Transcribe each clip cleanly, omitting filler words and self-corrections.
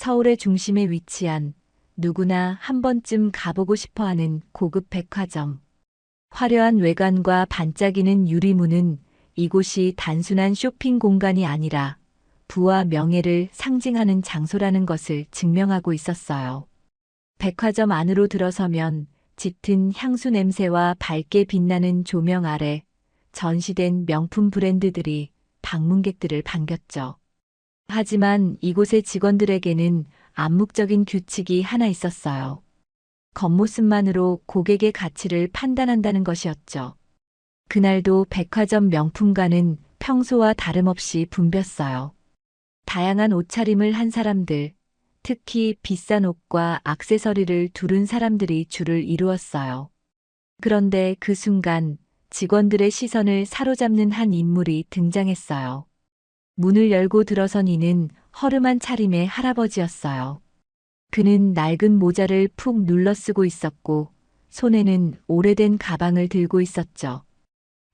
서울의 중심에 위치한 누구나 한 번쯤 가보고 싶어 하는 고급 백화점. 화려한 외관과 반짝이는 유리문은 이곳이 단순한 쇼핑 공간이 아니라 부와 명예를 상징하는 장소라는 것을 증명하고 있었어요. 백화점 안으로 들어서면 짙은 향수 냄새와 밝게 빛나는 조명 아래 전시된 명품 브랜드들이 방문객들을 반겼죠. 하지만 이곳의 직원들에게는 암묵적인 규칙이 하나 있었어요. 겉모습만으로 고객의 가치를 판단한다는 것이었죠. 그날도 백화점 명품관은 평소와 다름없이 붐볐어요. 다양한 옷차림을 한 사람들, 특히 비싼 옷과 액세서리를 두른 사람들이 줄을 이루었어요. 그런데 그 순간 직원들의 시선을 사로잡는 한 인물이 등장했어요. 문을 열고 들어선 이는 허름한 차림의 할아버지였어요. 그는 낡은 모자를 푹 눌러 쓰고 있었고 손에는 오래된 가방을 들고 있었죠.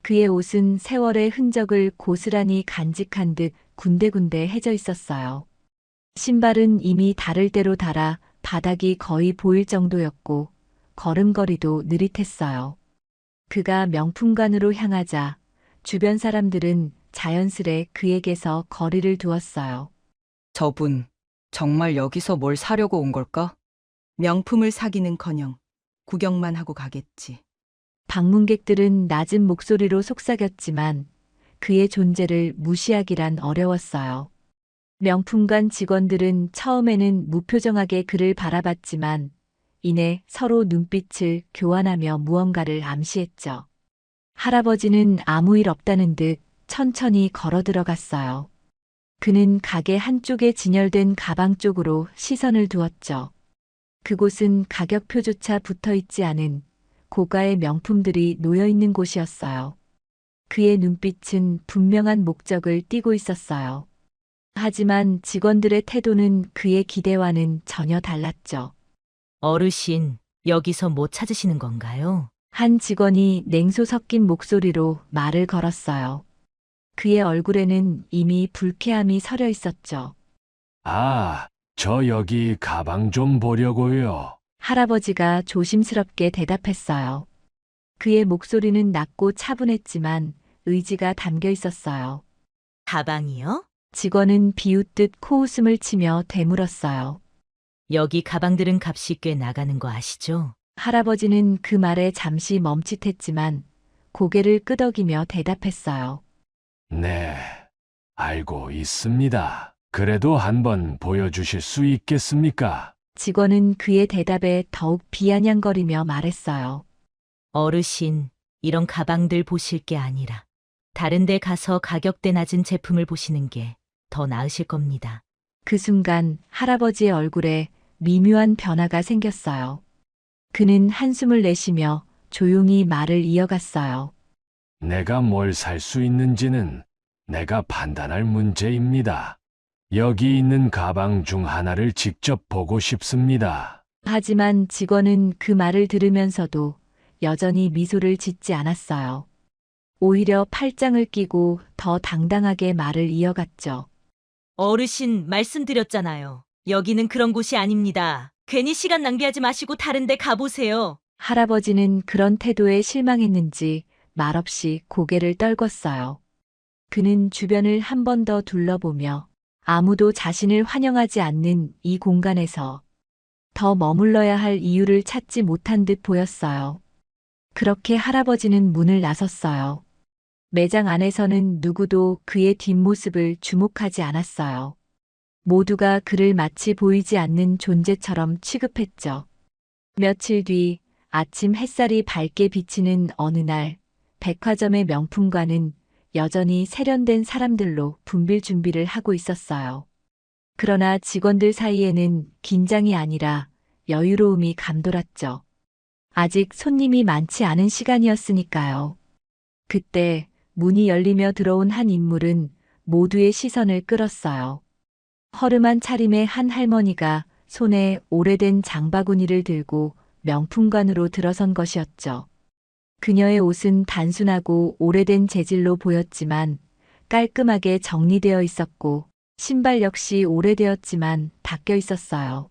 그의 옷은 세월의 흔적을 고스란히 간직한 듯 군데군데 해져 있었어요. 신발은 이미 닳을 대로 닳아 바닥이 거의 보일 정도였고 걸음걸이도 느릿했어요. 그가 명품관으로 향하자 주변 사람들은 자연스레 그에게서 거리를 두었어요. 저분, 정말 여기서 뭘 사려고 온 걸까? 명품을 사기는커녕 구경만 하고 가겠지. 방문객들은 낮은 목소리로 속삭였지만 그의 존재를 무시하기란 어려웠어요. 명품관 직원들은 처음에는 무표정하게 그를 바라봤지만 이내 서로 눈빛을 교환하며 무언가를 암시했죠. 할아버지는 아무 일 없다는 듯 천천히 걸어 들어갔어요. 그는 가게 한쪽에 진열된 가방 쪽으로 시선을 두었죠. 그곳은 가격표조차 붙어 있지 않은 고가의 명품들이 놓여 있는 곳이었어요. 그의 눈빛은 분명한 목적을 띠고 있었어요. 하지만 직원들의 태도는 그의 기대와는 전혀 달랐죠. 어르신, 여기서 뭐 찾으시는 건가요? 한 직원이 냉소 섞인 목소리로 말을 걸었어요. 그의 얼굴에는 이미 불쾌함이 서려 있었죠. 아, 저 여기 가방 좀 보려고요. 할아버지가 조심스럽게 대답했어요. 그의 목소리는 낮고 차분했지만 의지가 담겨 있었어요. 가방이요? 직원은 비웃듯 코웃음을 치며 되물었어요. 여기 가방들은 값이 꽤 나가는 거 아시죠? 할아버지는 그 말에 잠시 멈칫했지만 고개를 끄덕이며 대답했어요. 네, 알고 있습니다. 그래도 한번 보여주실 수 있겠습니까? 직원은 그의 대답에 더욱 비아냥거리며 말했어요. 어르신, 이런 가방들 보실 게 아니라 다른 데 가서 가격대 낮은 제품을 보시는 게 더 나으실 겁니다. 그 순간 할아버지의 얼굴에 미묘한 변화가 생겼어요. 그는 한숨을 내쉬며 조용히 말을 이어갔어요. 내가 뭘 살 수 있는지는 내가 판단할 문제입니다. 여기 있는 가방 중 하나를 직접 보고 싶습니다. 하지만 직원은 그 말을 들으면서도 여전히 미소를 짓지 않았어요. 오히려 팔짱을 끼고 더 당당하게 말을 이어갔죠. 어르신, 말씀드렸잖아요. 여기는 그런 곳이 아닙니다. 괜히 시간 낭비하지 마시고 다른 데 가보세요. 할아버지는 그런 태도에 실망했는지 말없이 고개를 떨궜어요. 그는 주변을 한 번 더 둘러보며 아무도 자신을 환영하지 않는 이 공간에서 더 머물러야 할 이유를 찾지 못한 듯 보였어요. 그렇게 할아버지는 문을 나섰어요. 매장 안에서는 누구도 그의 뒷모습을 주목하지 않았어요. 모두가 그를 마치 보이지 않는 존재처럼 취급했죠. 며칠 뒤 아침 햇살이 밝게 비치는 어느 날 백화점의 명품관은 여전히 세련된 사람들로 붐빌 준비를 하고 있었어요. 그러나 직원들 사이에는 긴장이 아니라 여유로움이 감돌았죠. 아직 손님이 많지 않은 시간이었으니까요. 그때 문이 열리며 들어온 한 인물은 모두의 시선을 끌었어요. 허름한 차림의 한 할머니가 손에 오래된 장바구니를 들고 명품관으로 들어선 것이었죠. 그녀의 옷은 단순하고 오래된 재질로 보였지만 깔끔하게 정리되어 있었고 신발 역시 오래되었지만 닦여 있었어요.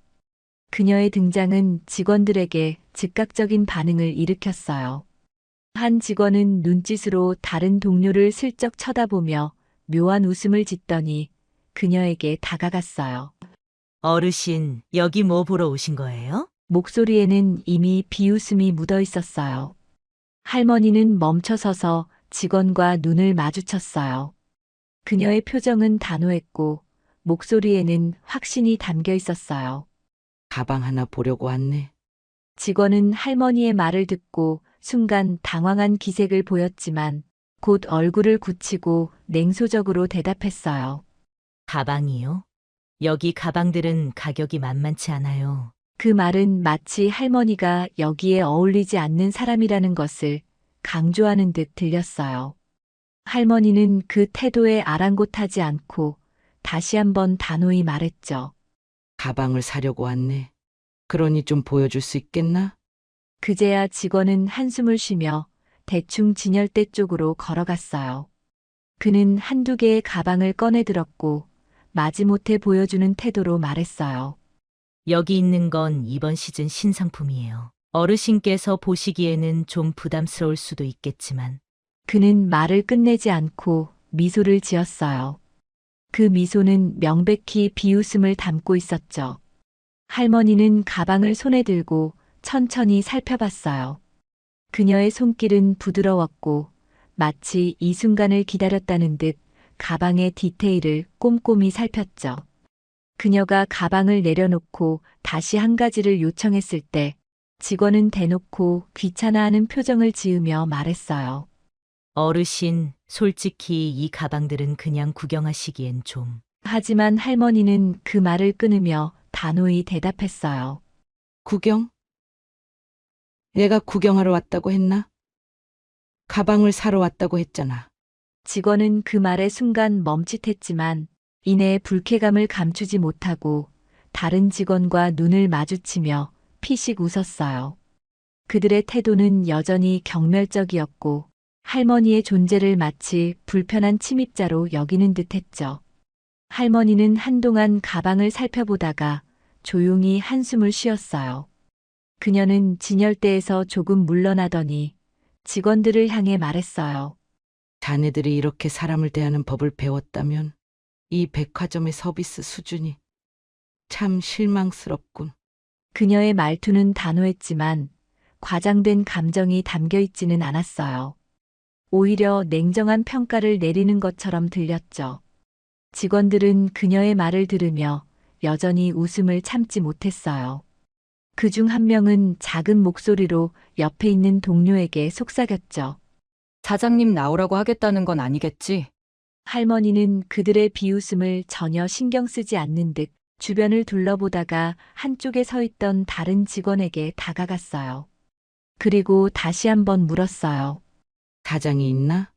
그녀의 등장은 직원들에게 즉각적인 반응을 일으켰어요. 한 직원은 눈짓으로 다른 동료를 슬쩍 쳐다보며 묘한 웃음을 짓더니 그녀에게 다가갔어요. 어르신, 여기 뭐 보러 오신 거예요? 목소리에는 이미 비웃음이 묻어 있었어요. 할머니는 멈춰서서 직원과 눈을 마주쳤어요. 그녀의 표정은 단호했고 목소리에는 확신이 담겨 있었어요. 가방 하나 보려고 왔네. 직원은 할머니의 말을 듣고 순간 당황한 기색을 보였지만 곧 얼굴을 굳히고 냉소적으로 대답했어요. 가방이요? 여기 가방들은 가격이 만만치 않아요. 그 말은 마치 할머니가 여기에 어울리지 않는 사람이라는 것을 강조하는 듯 들렸어요. 할머니는 그 태도에 아랑곳하지 않고 다시 한번 단호히 말했죠. 가방을 사려고 왔네. 그러니 좀 보여줄 수 있겠나? 그제야 직원은 한숨을 쉬며 대충 진열대 쪽으로 걸어갔어요. 그는 한두 개의 가방을 꺼내 들었고 마지못해 보여주는 태도로 말했어요. 여기 있는 건 이번 시즌 신상품이에요. 어르신께서 보시기에는 좀 부담스러울 수도 있겠지만 그는 말을 끝내지 않고 미소를 지었어요. 그 미소는 명백히 비웃음을 담고 있었죠. 할머니는 가방을 손에 들고 천천히 살펴봤어요. 그녀의 손길은 부드러웠고 마치 이 순간을 기다렸다는 듯 가방의 디테일을 꼼꼼히 살폈죠. 그녀가 가방을 내려놓고 다시 한 가지를 요청했을 때 직원은 대놓고 귀찮아하는 표정을 지으며 말했어요. 어르신, 솔직히 이 가방들은 그냥 구경하시기엔 좀. 하지만 할머니는 그 말을 끊으며 단호히 대답했어요. 구경? 얘가 구경하러 왔다고 했나? 가방을 사러 왔다고 했잖아. 직원은 그 말에 순간 멈칫했지만 이내 불쾌감을 감추지 못하고 다른 직원과 눈을 마주치며 피식 웃었어요. 그들의 태도는 여전히 경멸적이었고 할머니의 존재를 마치 불편한 침입자로 여기는 듯했죠. 할머니는 한동안 가방을 살펴보다가 조용히 한숨을 쉬었어요. 그녀는 진열대에서 조금 물러나더니 직원들을 향해 말했어요. 자네들이 이렇게 사람을 대하는 법을 배웠다면 이 백화점의 서비스 수준이 참 실망스럽군. 그녀의 말투는 단호했지만 과장된 감정이 담겨 있지는 않았어요. 오히려 냉정한 평가를 내리는 것처럼 들렸죠. 직원들은 그녀의 말을 들으며 여전히 웃음을 참지 못했어요. 그중 한 명은 작은 목소리로 옆에 있는 동료에게 속삭였죠. 사장님 나오라고 하겠다는 건 아니겠지? 할머니는 그들의 비웃음을 전혀 신경 쓰지 않는 듯 주변을 둘러보다가 한쪽에 서 있던 다른 직원에게 다가갔어요. 그리고 다시 한번 물었어요. 사장이 있나?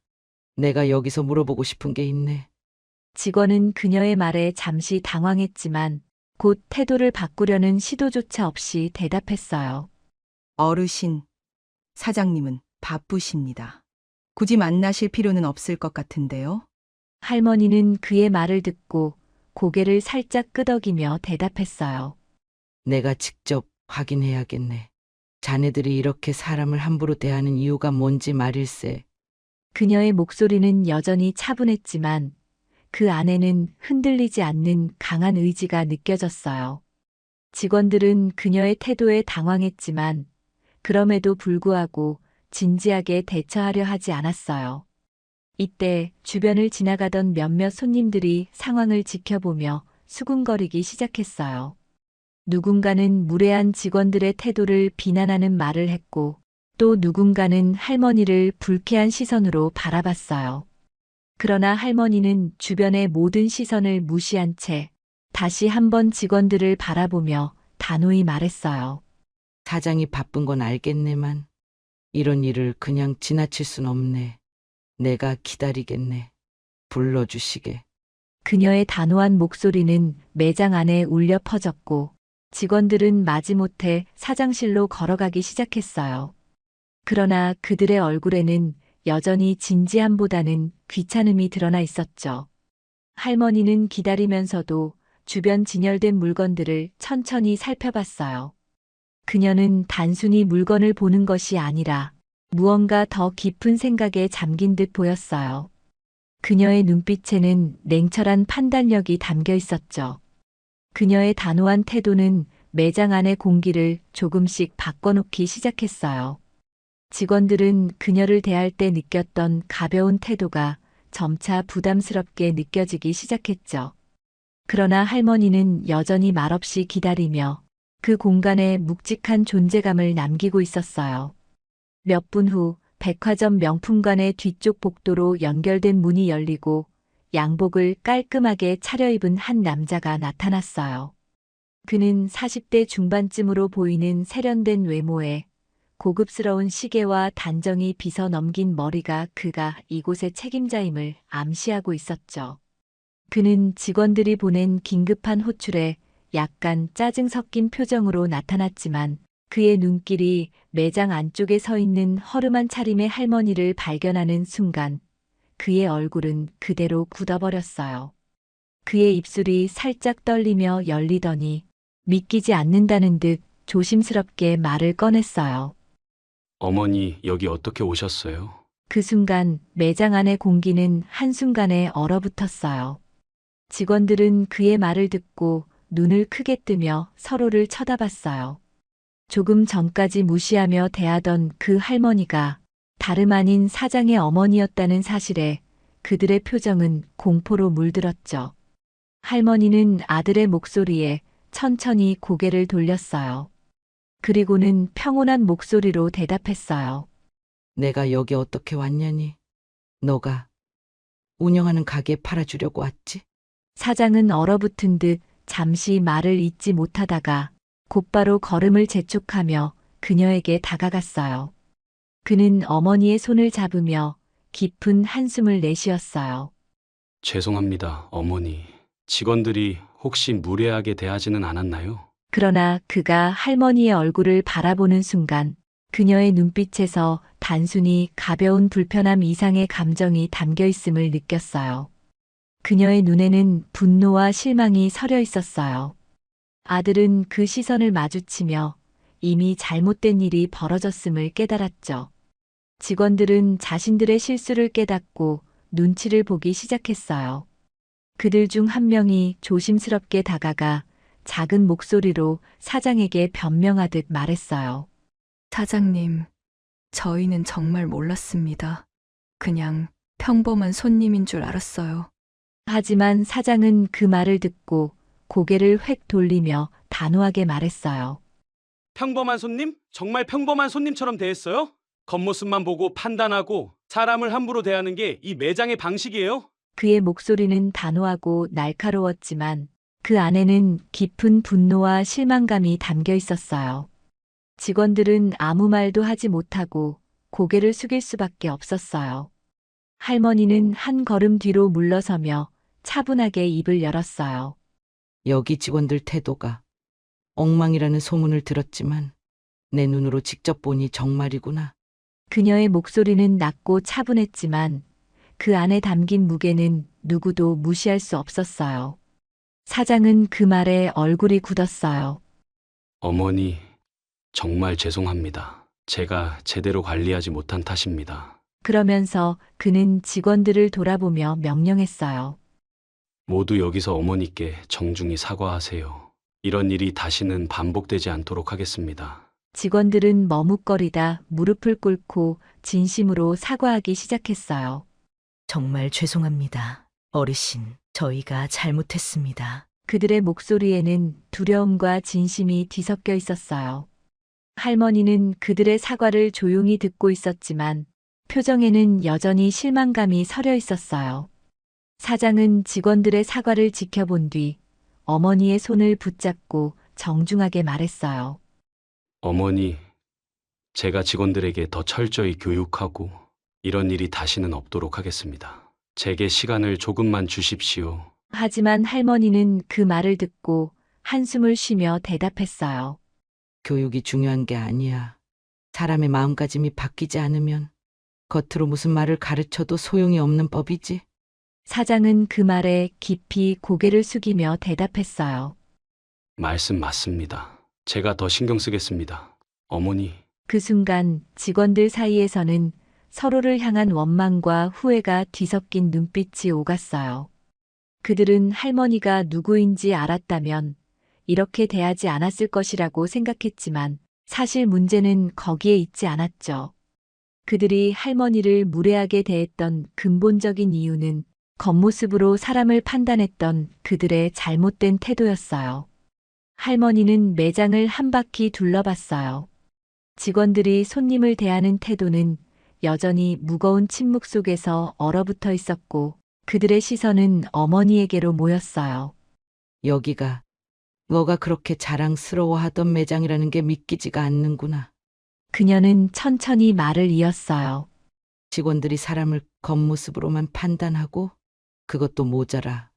내가 여기서 물어보고 싶은 게 있네. 직원은 그녀의 말에 잠시 당황했지만 곧 태도를 바꾸려는 시도조차 없이 대답했어요. 어르신, 사장님은 바쁘십니다. 굳이 만나실 필요는 없을 것 같은데요. 할머니는 그의 말을 듣고 고개를 살짝 끄덕이며 대답했어요. 내가 직접 확인해야겠네. 자네들이 이렇게 사람을 함부로 대하는 이유가 뭔지 말일세. 그녀의 목소리는 여전히 차분했지만 그 안에는 흔들리지 않는 강한 의지가 느껴졌어요. 직원들은 그녀의 태도에 당황했지만 그럼에도 불구하고 진지하게 대처하려 하지 않았어요. 이때 주변을 지나가던 몇몇 손님들이 상황을 지켜보며 수군거리기 시작했어요. 누군가는 무례한 직원들의 태도를 비난하는 말을 했고 또 누군가는 할머니를 불쾌한 시선으로 바라봤어요. 그러나 할머니는 주변의 모든 시선을 무시한 채 다시 한번 직원들을 바라보며 단호히 말했어요. 사장이 바쁜 건 알겠네만 이런 일을 그냥 지나칠 순 없네. 내가 기다리겠네. 불러주시게. 그녀의 단호한 목소리는 매장 안에 울려 퍼졌고 직원들은 마지못해 사장실로 걸어가기 시작했어요. 그러나 그들의 얼굴에는 여전히 진지함보다는 귀찮음이 드러나 있었죠. 할머니는 기다리면서도 주변 진열된 물건들을 천천히 살펴봤어요. 그녀는 단순히 물건을 보는 것이 아니라 무언가 더 깊은 생각에 잠긴 듯 보였어요. 그녀의 눈빛에는 냉철한 판단력이 담겨 있었죠. 그녀의 단호한 태도는 매장 안의 공기를 조금씩 바꿔놓기 시작했어요. 직원들은 그녀를 대할 때 느꼈던 가벼운 태도가 점차 부담스럽게 느껴지기 시작했죠. 그러나 할머니는 여전히 말없이 기다리며 그 공간에 묵직한 존재감을 남기고 있었어요. 몇 분 후 백화점 명품관의 뒤쪽 복도로 연결된 문이 열리고 양복을 깔끔하게 차려입은 한 남자가 나타났어요. 그는 40대 중반쯤으로 보이는 세련된 외모에 고급스러운 시계와 단정히 빗어 넘긴 머리가 그가 이곳의 책임자임을 암시하고 있었죠. 그는 직원들이 보낸 긴급한 호출에 약간 짜증 섞인 표정으로 나타났지만 그의 눈길이 매장 안쪽에 서 있는 허름한 차림의 할머니를 발견하는 순간 그의 얼굴은 그대로 굳어버렸어요. 그의 입술이 살짝 떨리며 열리더니 믿기지 않는다는 듯 조심스럽게 말을 꺼냈어요. 어머니, 여기 어떻게 오셨어요? 그 순간 매장 안의 공기는 한순간에 얼어붙었어요. 직원들은 그의 말을 듣고 눈을 크게 뜨며 서로를 쳐다봤어요. 조금 전까지 무시하며 대하던 그 할머니가 다름 아닌 사장의 어머니였다는 사실에 그들의 표정은 공포로 물들었죠. 할머니는 아들의 목소리에 천천히 고개를 돌렸어요. 그리고는 평온한 목소리로 대답했어요. 내가 여기 어떻게 왔냐니? 너가 운영하는 가게 팔아주려고 왔지? 사장은 얼어붙은 듯 잠시 말을 잇지 못하다가 곧바로 걸음을 재촉하며 그녀에게 다가갔어요. 그는 어머니의 손을 잡으며 깊은 한숨을 내쉬었어요. 죄송합니다, 어머니. 직원들이 혹시 무례하게 대하지는 않았나요? 그러나 그가 할머니의 얼굴을 바라보는 순간 그녀의 눈빛에서 단순히 가벼운 불편함 이상의 감정이 담겨 있음을 느꼈어요. 그녀의 눈에는 분노와 실망이 서려 있었어요. 아들은 그 시선을 마주치며 이미 잘못된 일이 벌어졌음을 깨달았죠. 직원들은 자신들의 실수를 깨닫고 눈치를 보기 시작했어요. 그들 중 한 명이 조심스럽게 다가가 작은 목소리로 사장에게 변명하듯 말했어요. 사장님, 저희는 정말 몰랐습니다. 그냥 평범한 손님인 줄 알았어요. 하지만 사장은 그 말을 듣고 고개를 획 돌리며 단호하게 말했어요. 평범한 손님? 정말 평범한 손님처럼 대했어요? 겉모습만 보고 판단하고 사람을 함부로 대하는 게 이 매장의 방식이에요? 그의 목소리는 단호하고 날카로웠지만 그 안에는 깊은 분노와 실망감이 담겨 있었어요. 직원들은 아무 말도 하지 못하고 고개를 숙일 수밖에 없었어요. 할머니는 한 걸음 뒤로 물러서며 차분하게 입을 열었어요. 여기 직원들 태도가 엉망이라는 소문을 들었지만 내 눈으로 직접 보니 정말이구나. 그녀의 목소리는 낮고 차분했지만 그 안에 담긴 무게는 누구도 무시할 수 없었어요. 사장은 그 말에 얼굴이 굳었어요. 어머니, 정말 죄송합니다. 제가 제대로 관리하지 못한 탓입니다. 그러면서 그는 직원들을 돌아보며 명령했어요. 모두 여기서 어머니께 정중히 사과하세요. 이런 일이 다시는 반복되지 않도록 하겠습니다. 직원들은 머뭇거리다 무릎을 꿇고 진심으로 사과하기 시작했어요. 정말 죄송합니다. 어르신, 저희가 잘못했습니다. 그들의 목소리에는 두려움과 진심이 뒤섞여 있었어요. 할머니는 그들의 사과를 조용히 듣고 있었지만 표정에는 여전히 실망감이 서려 있었어요. 사장은 직원들의 사과를 지켜본 뒤 어머니의 손을 붙잡고 정중하게 말했어요. 어머니, 제가 직원들에게 더 철저히 교육하고 이런 일이 다시는 없도록 하겠습니다. 제게 시간을 조금만 주십시오. 하지만 할머니는 그 말을 듣고 한숨을 쉬며 대답했어요. 교육이 중요한 게 아니야. 사람의 마음가짐이 바뀌지 않으면 겉으로 무슨 말을 가르쳐도 소용이 없는 법이지. 사장은 그 말에 깊이 고개를 숙이며 대답했어요. 말씀 맞습니다. 제가 더 신경 쓰겠습니다. 어머니, 그 순간 직원들 사이에서는 서로를 향한 원망과 후회가 뒤섞인 눈빛이 오갔어요. 그들은 할머니가 누구인지 알았다면 이렇게 대하지 않았을 것이라고 생각했지만 사실 문제는 거기에 있지 않았죠. 그들이 할머니를 무례하게 대했던 근본적인 이유는 겉모습으로 사람을 판단했던 그들의 잘못된 태도였어요. 할머니는 매장을 한 바퀴 둘러봤어요. 직원들이 손님을 대하는 태도는 여전히 무거운 침묵 속에서 얼어붙어 있었고 그들의 시선은 어머니에게로 모였어요. 여기가 너가 그렇게 자랑스러워하던 매장이라는 게 믿기지가 않는구나. 그녀는 천천히 말을 이었어요. 직원들이 사람을 겉모습으로만 판단하고 그것도 모자라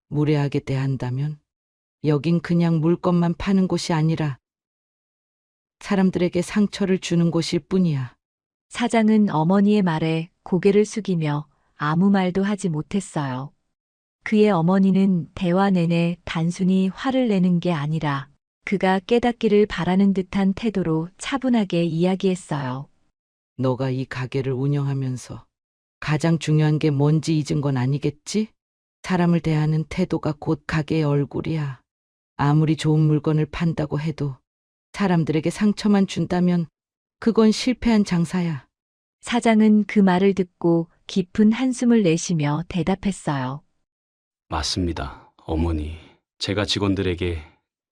무례하게 대한다면 여긴 그냥 물건만 파는 곳이 아니라 사람들에게 상처를 주는 곳일 뿐이야. 사장은 어머니의 말에 고개를 숙이며 아무 말도 하지 못했어요. 그의 어머니는 대화 내내 단순히 화를 내는 게 아니라 그가 깨닫기를 바라는 듯한 태도로 차분하게 이야기했어요. 너가 이 가게를 운영하면서 가장 중요한 게 뭔지 잊은 건 아니겠지? 사람을 대하는 태도가 곧 가게의 얼굴이야. 아무리 좋은 물건을 판다고 해도 사람들에게 상처만 준다면 그건 실패한 장사야. 사장은 그 말을 듣고 깊은 한숨을 내쉬며 대답했어요. 맞습니다. 어머니, 제가 직원들에게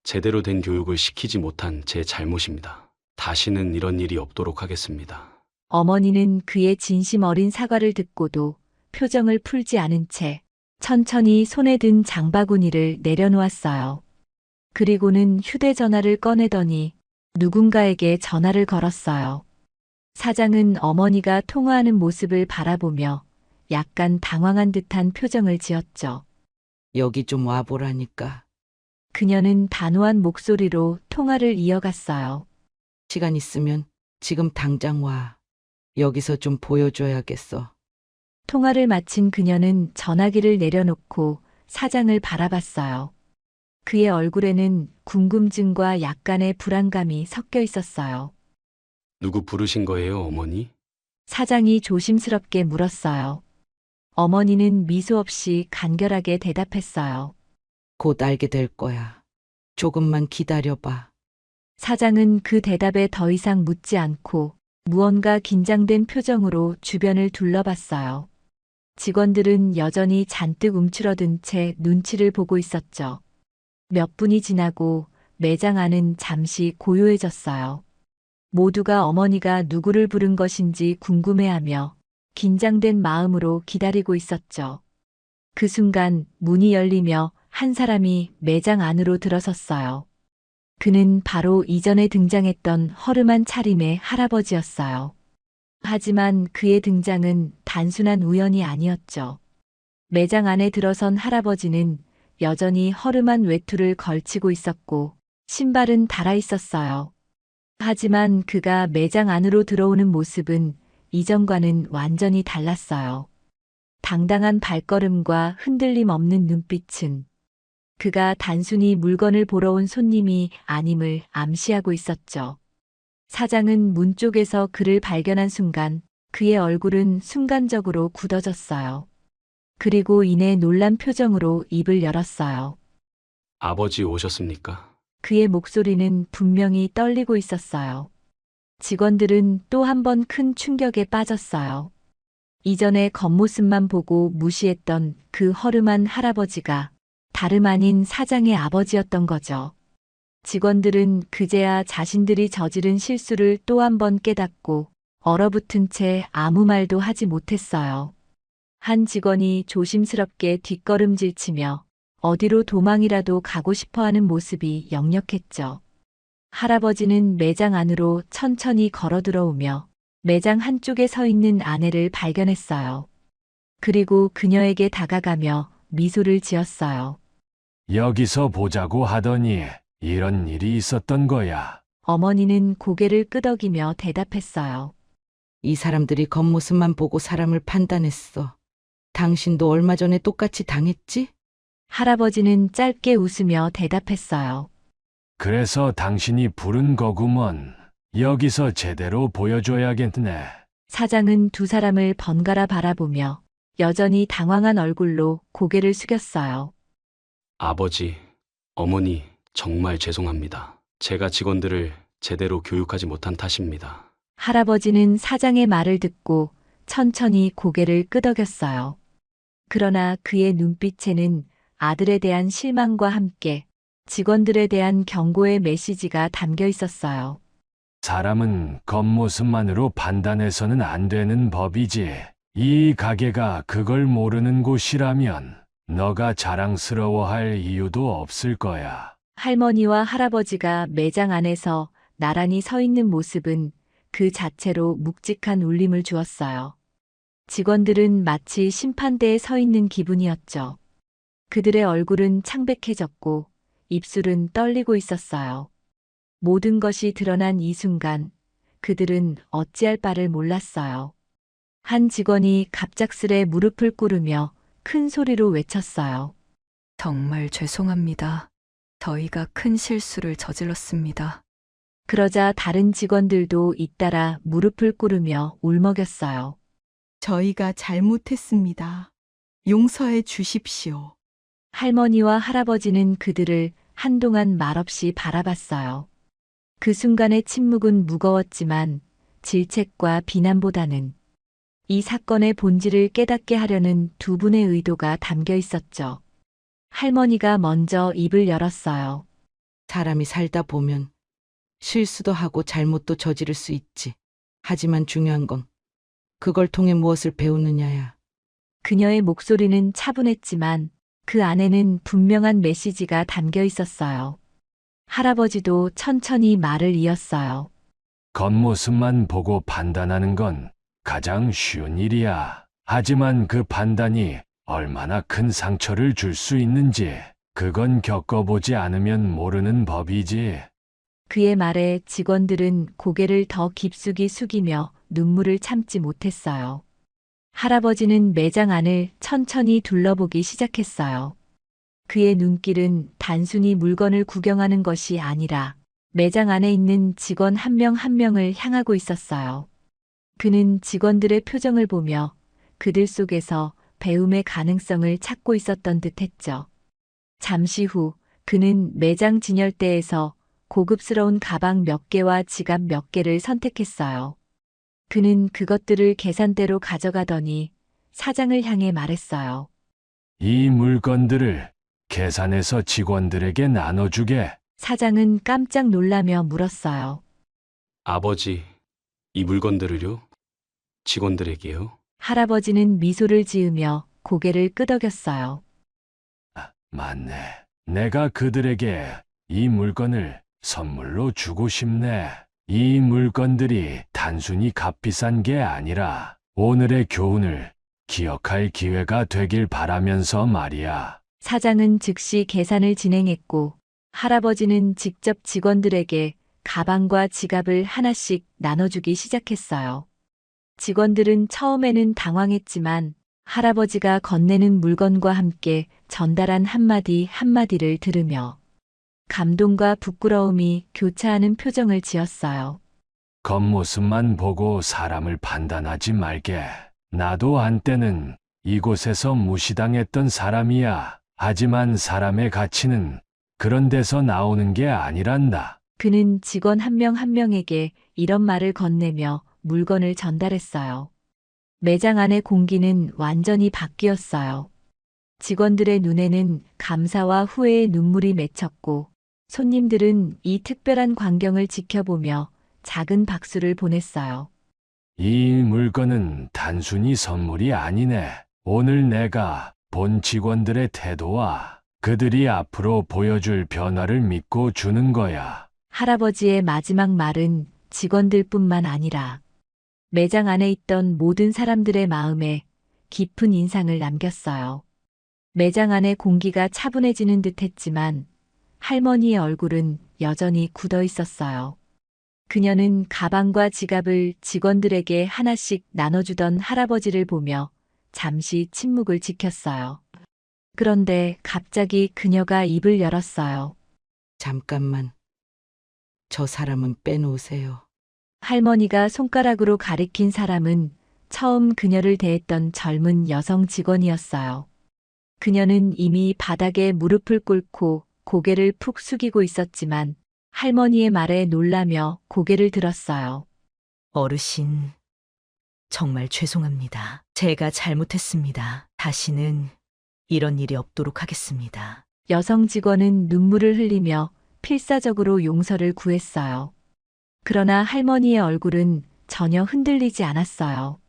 제대로 된 교육을 시키지 못한 제 잘못입니다. 다시는 이런 일이 없도록 하겠습니다. 어머니는 그의 진심 어린 사과를 듣고도 표정을 풀지 않은 채 천천히 손에 든 장바구니를 내려놓았어요. 그리고는 휴대전화를 꺼내더니 누군가에게 전화를 걸었어요. 사장은 어머니가 통화하는 모습을 바라보며 약간 당황한 듯한 표정을 지었죠. 여기 좀 와보라니까. 그녀는 단호한 목소리로 통화를 이어갔어요. 시간 있으면 지금 당장 와. 여기서 좀 보여줘야겠어. 통화를 마친 그녀는 전화기를 내려놓고 사장을 바라봤어요. 그의 얼굴에는 궁금증과 약간의 불안감이 섞여 있었어요. 누구 부르신 거예요, 어머니? 사장이 조심스럽게 물었어요. 어머니는 미소 없이 간결하게 대답했어요. 곧 알게 될 거야. 조금만 기다려봐. 사장은 그 대답에 더 이상 묻지 않고 무언가 긴장된 표정으로 주변을 둘러봤어요. 직원들은 여전히 잔뜩 움츠러든 채 눈치를 보고 있었죠. 몇 분이 지나고 매장 안은 잠시 고요해졌어요. 모두가 어머니가 누구를 부른 것인지 궁금해하며 긴장된 마음으로 기다리고 있었죠. 그 순간 문이 열리며 한 사람이 매장 안으로 들어섰어요. 그는 바로 이전에 등장했던 허름한 차림의 할아버지였어요. 하지만 그의 등장은 단순한 우연이 아니었죠. 매장 안에 들어선 할아버지는 여전히 허름한 외투를 걸치고 있었고 신발은 달아 있었어요. 하지만 그가 매장 안으로 들어오는 모습은 이전과는 완전히 달랐어요. 당당한 발걸음과 흔들림 없는 눈빛은 그가 단순히 물건을 보러 온 손님이 아님을 암시하고 있었죠. 사장은 문 쪽에서 그를 발견한 순간 그의 얼굴은 순간적으로 굳어졌어요. 그리고 이내 놀란 표정으로 입을 열었어요. 아버지 오셨습니까? 그의 목소리는 분명히 떨리고 있었어요. 직원들은 또 한 번 큰 충격에 빠졌어요. 이전에 겉모습만 보고 무시했던 그 허름한 할아버지가 다름 아닌 사장의 아버지였던 거죠. 직원들은 그제야 자신들이 저지른 실수를 또 한 번 깨닫고 얼어붙은 채 아무 말도 하지 못했어요. 한 직원이 조심스럽게 뒷걸음질치며 어디로 도망이라도 가고 싶어하는 모습이 역력했죠. 할아버지는 매장 안으로 천천히 걸어 들어오며 매장 한쪽에 서 있는 아내를 발견했어요. 그리고 그녀에게 다가가며 미소를 지었어요. 여기서 보자고 하더니 이런 일이 있었던 거야. 어머니는 고개를 끄덕이며 대답했어요. 이 사람들이 겉모습만 보고 사람을 판단했어. 당신도 얼마 전에 똑같이 당했지? 할아버지는 짧게 웃으며 대답했어요. 그래서 당신이 부른 거구먼. 여기서 제대로 보여줘야겠네. 사장은 두 사람을 번갈아 바라보며 여전히 당황한 얼굴로 고개를 숙였어요. 아버지, 어머니, 정말 죄송합니다. 제가 직원들을 제대로 교육하지 못한 탓입니다. 할아버지는 사장의 말을 듣고 천천히 고개를 끄덕였어요. 그러나 그의 눈빛에는 아들에 대한 실망과 함께 직원들에 대한 경고의 메시지가 담겨 있었어요. 사람은 겉모습만으로 판단해서는 안 되는 법이지. 이 가게가 그걸 모르는 곳이라면 너가 자랑스러워할 이유도 없을 거야. 할머니와 할아버지가 매장 안에서 나란히 서 있는 모습은 그 자체로 묵직한 울림을 주었어요. 직원들은 마치 심판대에 서 있는 기분이었죠. 그들의 얼굴은 창백해졌고 입술은 떨리고 있었어요. 모든 것이 드러난 이 순간 그들은 어찌할 바를 몰랐어요. 한 직원이 갑작스레 무릎을 꿇으며 큰 소리로 외쳤어요. 정말 죄송합니다. 저희가 큰 실수를 저질렀습니다. 그러자 다른 직원들도 잇따라 무릎을 꿇으며 울먹였어요. 저희가 잘못했습니다. 용서해 주십시오. 할머니와 할아버지는 그들을 한동안 말없이 바라봤어요. 그 순간의 침묵은 무거웠지만 질책과 비난보다는 이 사건의 본질을 깨닫게 하려는 두 분의 의도가 담겨 있었죠. 할머니가 먼저 입을 열었어요. 사람이 살다 보면 실수도 하고 잘못도 저지를 수 있지. 하지만 중요한 건 그걸 통해 무엇을 배우느냐야. 그녀의 목소리는 차분했지만 그 안에는 분명한 메시지가 담겨 있었어요. 할아버지도 천천히 말을 이었어요. 겉모습만 보고 판단하는 건 가장 쉬운 일이야. 하지만 그 판단이 얼마나 큰 상처를 줄 수 있는지 그건 겪어보지 않으면 모르는 법이지. 그의 말에 직원들은 고개를 더 깊숙이 숙이며 눈물을 참지 못했어요. 할아버지는 매장 안을 천천히 둘러보기 시작했어요. 그의 눈길은 단순히 물건을 구경하는 것이 아니라 매장 안에 있는 직원 한 명 한 명을 향하고 있었어요. 그는 직원들의 표정을 보며 그들 속에서 배움의 가능성을 찾고 있었던 듯 했죠. 잠시 후 그는 매장 진열대에서 고급스러운 가방 몇 개와 지갑 몇 개를 선택했어요. 그는 그것들을 계산대로 가져가더니 사장을 향해 말했어요. 이 물건들을 계산해서 직원들에게 나눠주게. 사장은 깜짝 놀라며 물었어요. 아버지, 이 물건들을요? 직원들에게요? 할아버지는 미소를 지으며 고개를 끄덕였어요. 맞네. 내가 그들에게 이 물건을 선물로 주고 싶네. 이 물건들이 단순히 값비싼 게 아니라 오늘의 교훈을 기억할 기회가 되길 바라면서 말이야. 사장은 즉시 계산을 진행했고 할아버지는 직접 직원들에게 가방과 지갑을 하나씩 나눠주기 시작했어요. 직원들은 처음에는 당황했지만 할아버지가 건네는 물건과 함께 전달한 한마디 한마디를 들으며 감동과 부끄러움이 교차하는 표정을 지었어요. 겉모습만 보고 사람을 판단하지 말게. 나도 한때는 이곳에서 무시당했던 사람이야. 하지만 사람의 가치는 그런 데서 나오는 게 아니란다. 그는 직원 한 명 한 명에게 이런 말을 건네며 물건을 전달했어요. 매장 안의 공기는 완전히 바뀌었어요. 직원들의 눈에는 감사와 후회의 눈물이 맺혔고 손님들은 이 특별한 광경을 지켜보며 작은 박수를 보냈어요. 이 물건은 단순히 선물이 아니네. 오늘 내가 본 직원들의 태도와 그들이 앞으로 보여줄 변화를 믿고 주는 거야. 할아버지의 마지막 말은 직원들뿐만 아니라 매장 안에 있던 모든 사람들의 마음에 깊은 인상을 남겼어요. 매장 안의 공기가 차분해지는 듯 했지만 할머니의 얼굴은 여전히 굳어 있었어요. 그녀는 가방과 지갑을 직원들에게 하나씩 나눠주던 할아버지를 보며 잠시 침묵을 지켰어요. 그런데 갑자기 그녀가 입을 열었어요. 잠깐만. 저 사람은 빼놓으세요. 할머니가 손가락으로 가리킨 사람은 처음 그녀를 대했던 젊은 여성 직원이었어요. 그녀는 이미 바닥에 무릎을 꿇고 고개를 푹 숙이고 있었지만 할머니의 말에 놀라며 고개를 들었어요. 어르신, 정말 죄송합니다. 제가 잘못했습니다. 다시는 이런 일이 없도록 하겠습니다. 여성 직원은 눈물을 흘리며 필사적으로 용서를 구했어요. 그러나 할머니의 얼굴은 전혀 흔들리지 않았어요.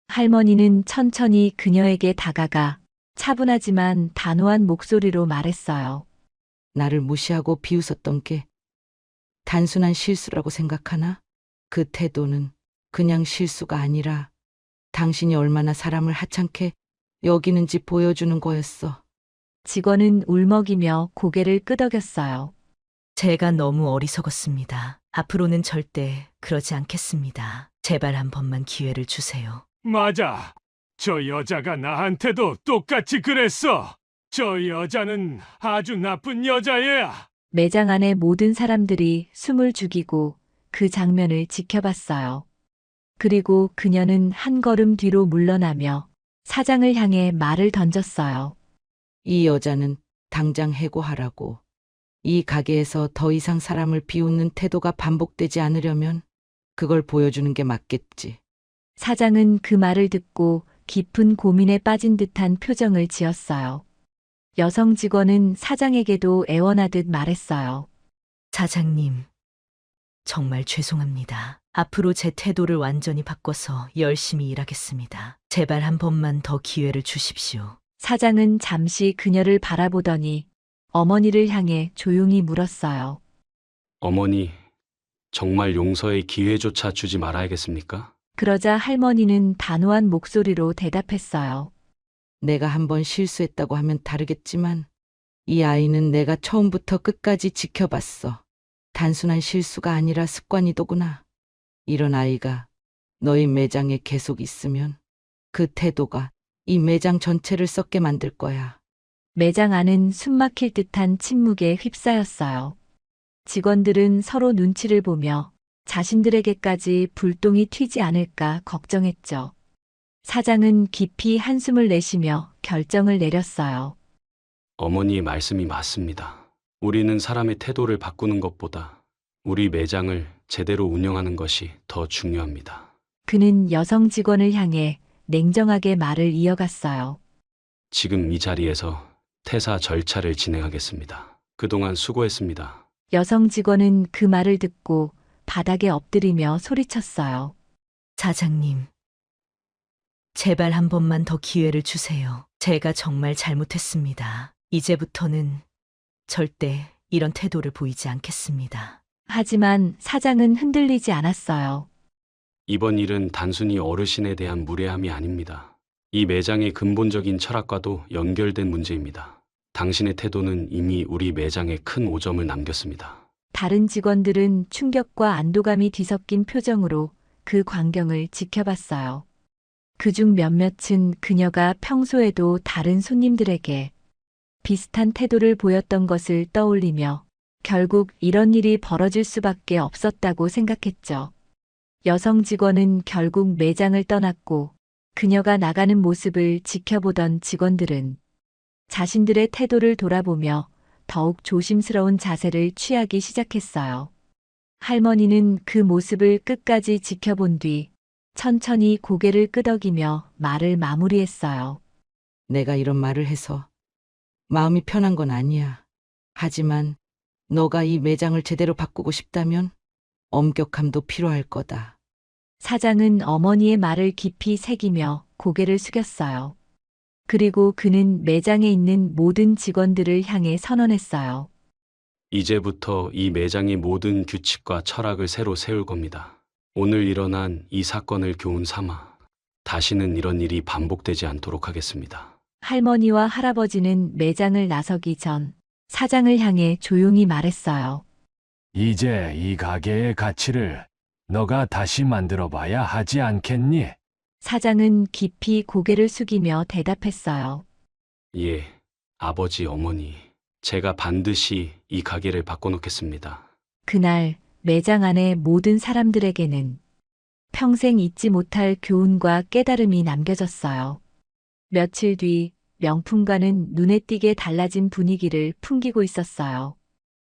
할머니는 천천히 그녀에게 다가가 차분하지만 단호한 목소리로 말했어요. 나를 무시하고 비웃었던 게 단순한 실수라고 생각하나? 그 태도는 그냥 실수가 아니라 당신이 얼마나 사람을 하찮게 여기는지 보여주는 거였어. 직원은 울먹이며 고개를 끄덕였어요. 제가 너무 어리석었습니다. 앞으로는 절대 그러지 않겠습니다. 제발 한 번만 기회를 주세요. 맞아. 저 여자가 나한테도 똑같이 그랬어. 저 여자는 아주 나쁜 여자애야. 매장 안의 모든 사람들이 숨을 죽이고 그 장면을 지켜봤어요. 그리고 그녀는 한 걸음 뒤로 물러나며 사장을 향해 말을 던졌어요. 이 여자는 당장 해고하라고. 이 가게에서 더 이상 사람을 비웃는 태도가 반복되지 않으려면 그걸 보여주는 게 맞겠지. 사장은 그 말을 듣고 깊은 고민에 빠진 듯한 표정을 지었어요. 여성 직원은 사장에게도 애원하듯 말했어요. 사장님, 정말 죄송합니다. 앞으로 제 태도를 완전히 바꿔서 열심히 일하겠습니다. 제발 한 번만 더 기회를 주십시오. 사장은 잠시 그녀를 바라보더니 어머니를 향해 조용히 물었어요. 어머니, 정말 용서의 기회조차 주지 말아야겠습니까? 그러자 할머니는 단호한 목소리로 대답했어요. 내가 한번 실수했다고 하면 다르겠지만 이 아이는 내가 처음부터 끝까지 지켜봤어. 단순한 실수가 아니라 습관이더구나. 이런 아이가 너희 매장에 계속 있으면 그 태도가 이 매장 전체를 썩게 만들 거야. 매장 안은 숨막힐 듯한 침묵에 휩싸였어요. 직원들은 서로 눈치를 보며 자신들에게까지 불똥이 튀지 않을까 걱정했죠. 사장은 깊이 한숨을 내쉬며 결정을 내렸어요. 어머니의 말씀이 맞습니다. 우리는 사람의 태도를 바꾸는 것보다 우리 매장을 제대로 운영하는 것이 더 중요합니다. 그는 여성 직원을 향해 냉정하게 말을 이어갔어요. 지금 이 자리에서 퇴사 절차를 진행하겠습니다. 그동안 수고했습니다. 여성 직원은 그 말을 듣고 바닥에 엎드리며 소리쳤어요. 사장님, 제발 한 번만 더 기회를 주세요. 제가 정말 잘못했습니다. 이제부터는 절대 이런 태도를 보이지 않겠습니다. 하지만 사장은 흔들리지 않았어요. 이번 일은 단순히 어르신에 대한 무례함이 아닙니다. 이 매장의 근본적인 철학과도 연결된 문제입니다. 당신의 태도는 이미 우리 매장에 큰 오점을 남겼습니다. 다른 직원들은 충격과 안도감이 뒤섞인 표정으로 그 광경을 지켜봤어요. 그중 몇몇은 그녀가 평소에도 다른 손님들에게 비슷한 태도를 보였던 것을 떠올리며 결국 이런 일이 벌어질 수밖에 없었다고 생각했죠. 여성 직원은 결국 매장을 떠났고 그녀가 나가는 모습을 지켜보던 직원들은 자신들의 태도를 돌아보며 더욱 조심스러운 자세를 취하기 시작했어요. 할머니는 그 모습을 끝까지 지켜본 뒤 천천히 고개를 끄덕이며 말을 마무리했어요. 내가 이런 말을 해서 마음이 편한 건 아니야. 하지만 너가 이 매장을 제대로 바꾸고 싶다면 엄격함도 필요할 거다. 사장은 어머니의 말을 깊이 새기며 고개를 숙였어요. 그리고 그는 매장에 있는 모든 직원들을 향해 선언했어요. 이제부터 이 매장의 모든 규칙과 철학을 새로 세울 겁니다. 오늘 일어난 이 사건을 교훈 삼아 다시는 이런 일이 반복되지 않도록 하겠습니다. 할머니와 할아버지는 매장을 나서기 전 사장을 향해 조용히 말했어요. 이제 이 가게의 가치를 너가 다시 만들어 봐야 하지 않겠니? 사장은 깊이 고개를 숙이며 대답했어요. 예, 아버지, 어머니. 제가 반드시 이 가게를 바꿔놓겠습니다. 그날 매장 안의 모든 사람들에게는 평생 잊지 못할 교훈과 깨달음이 남겨졌어요. 며칠 뒤 명품관은 눈에 띄게 달라진 분위기를 풍기고 있었어요.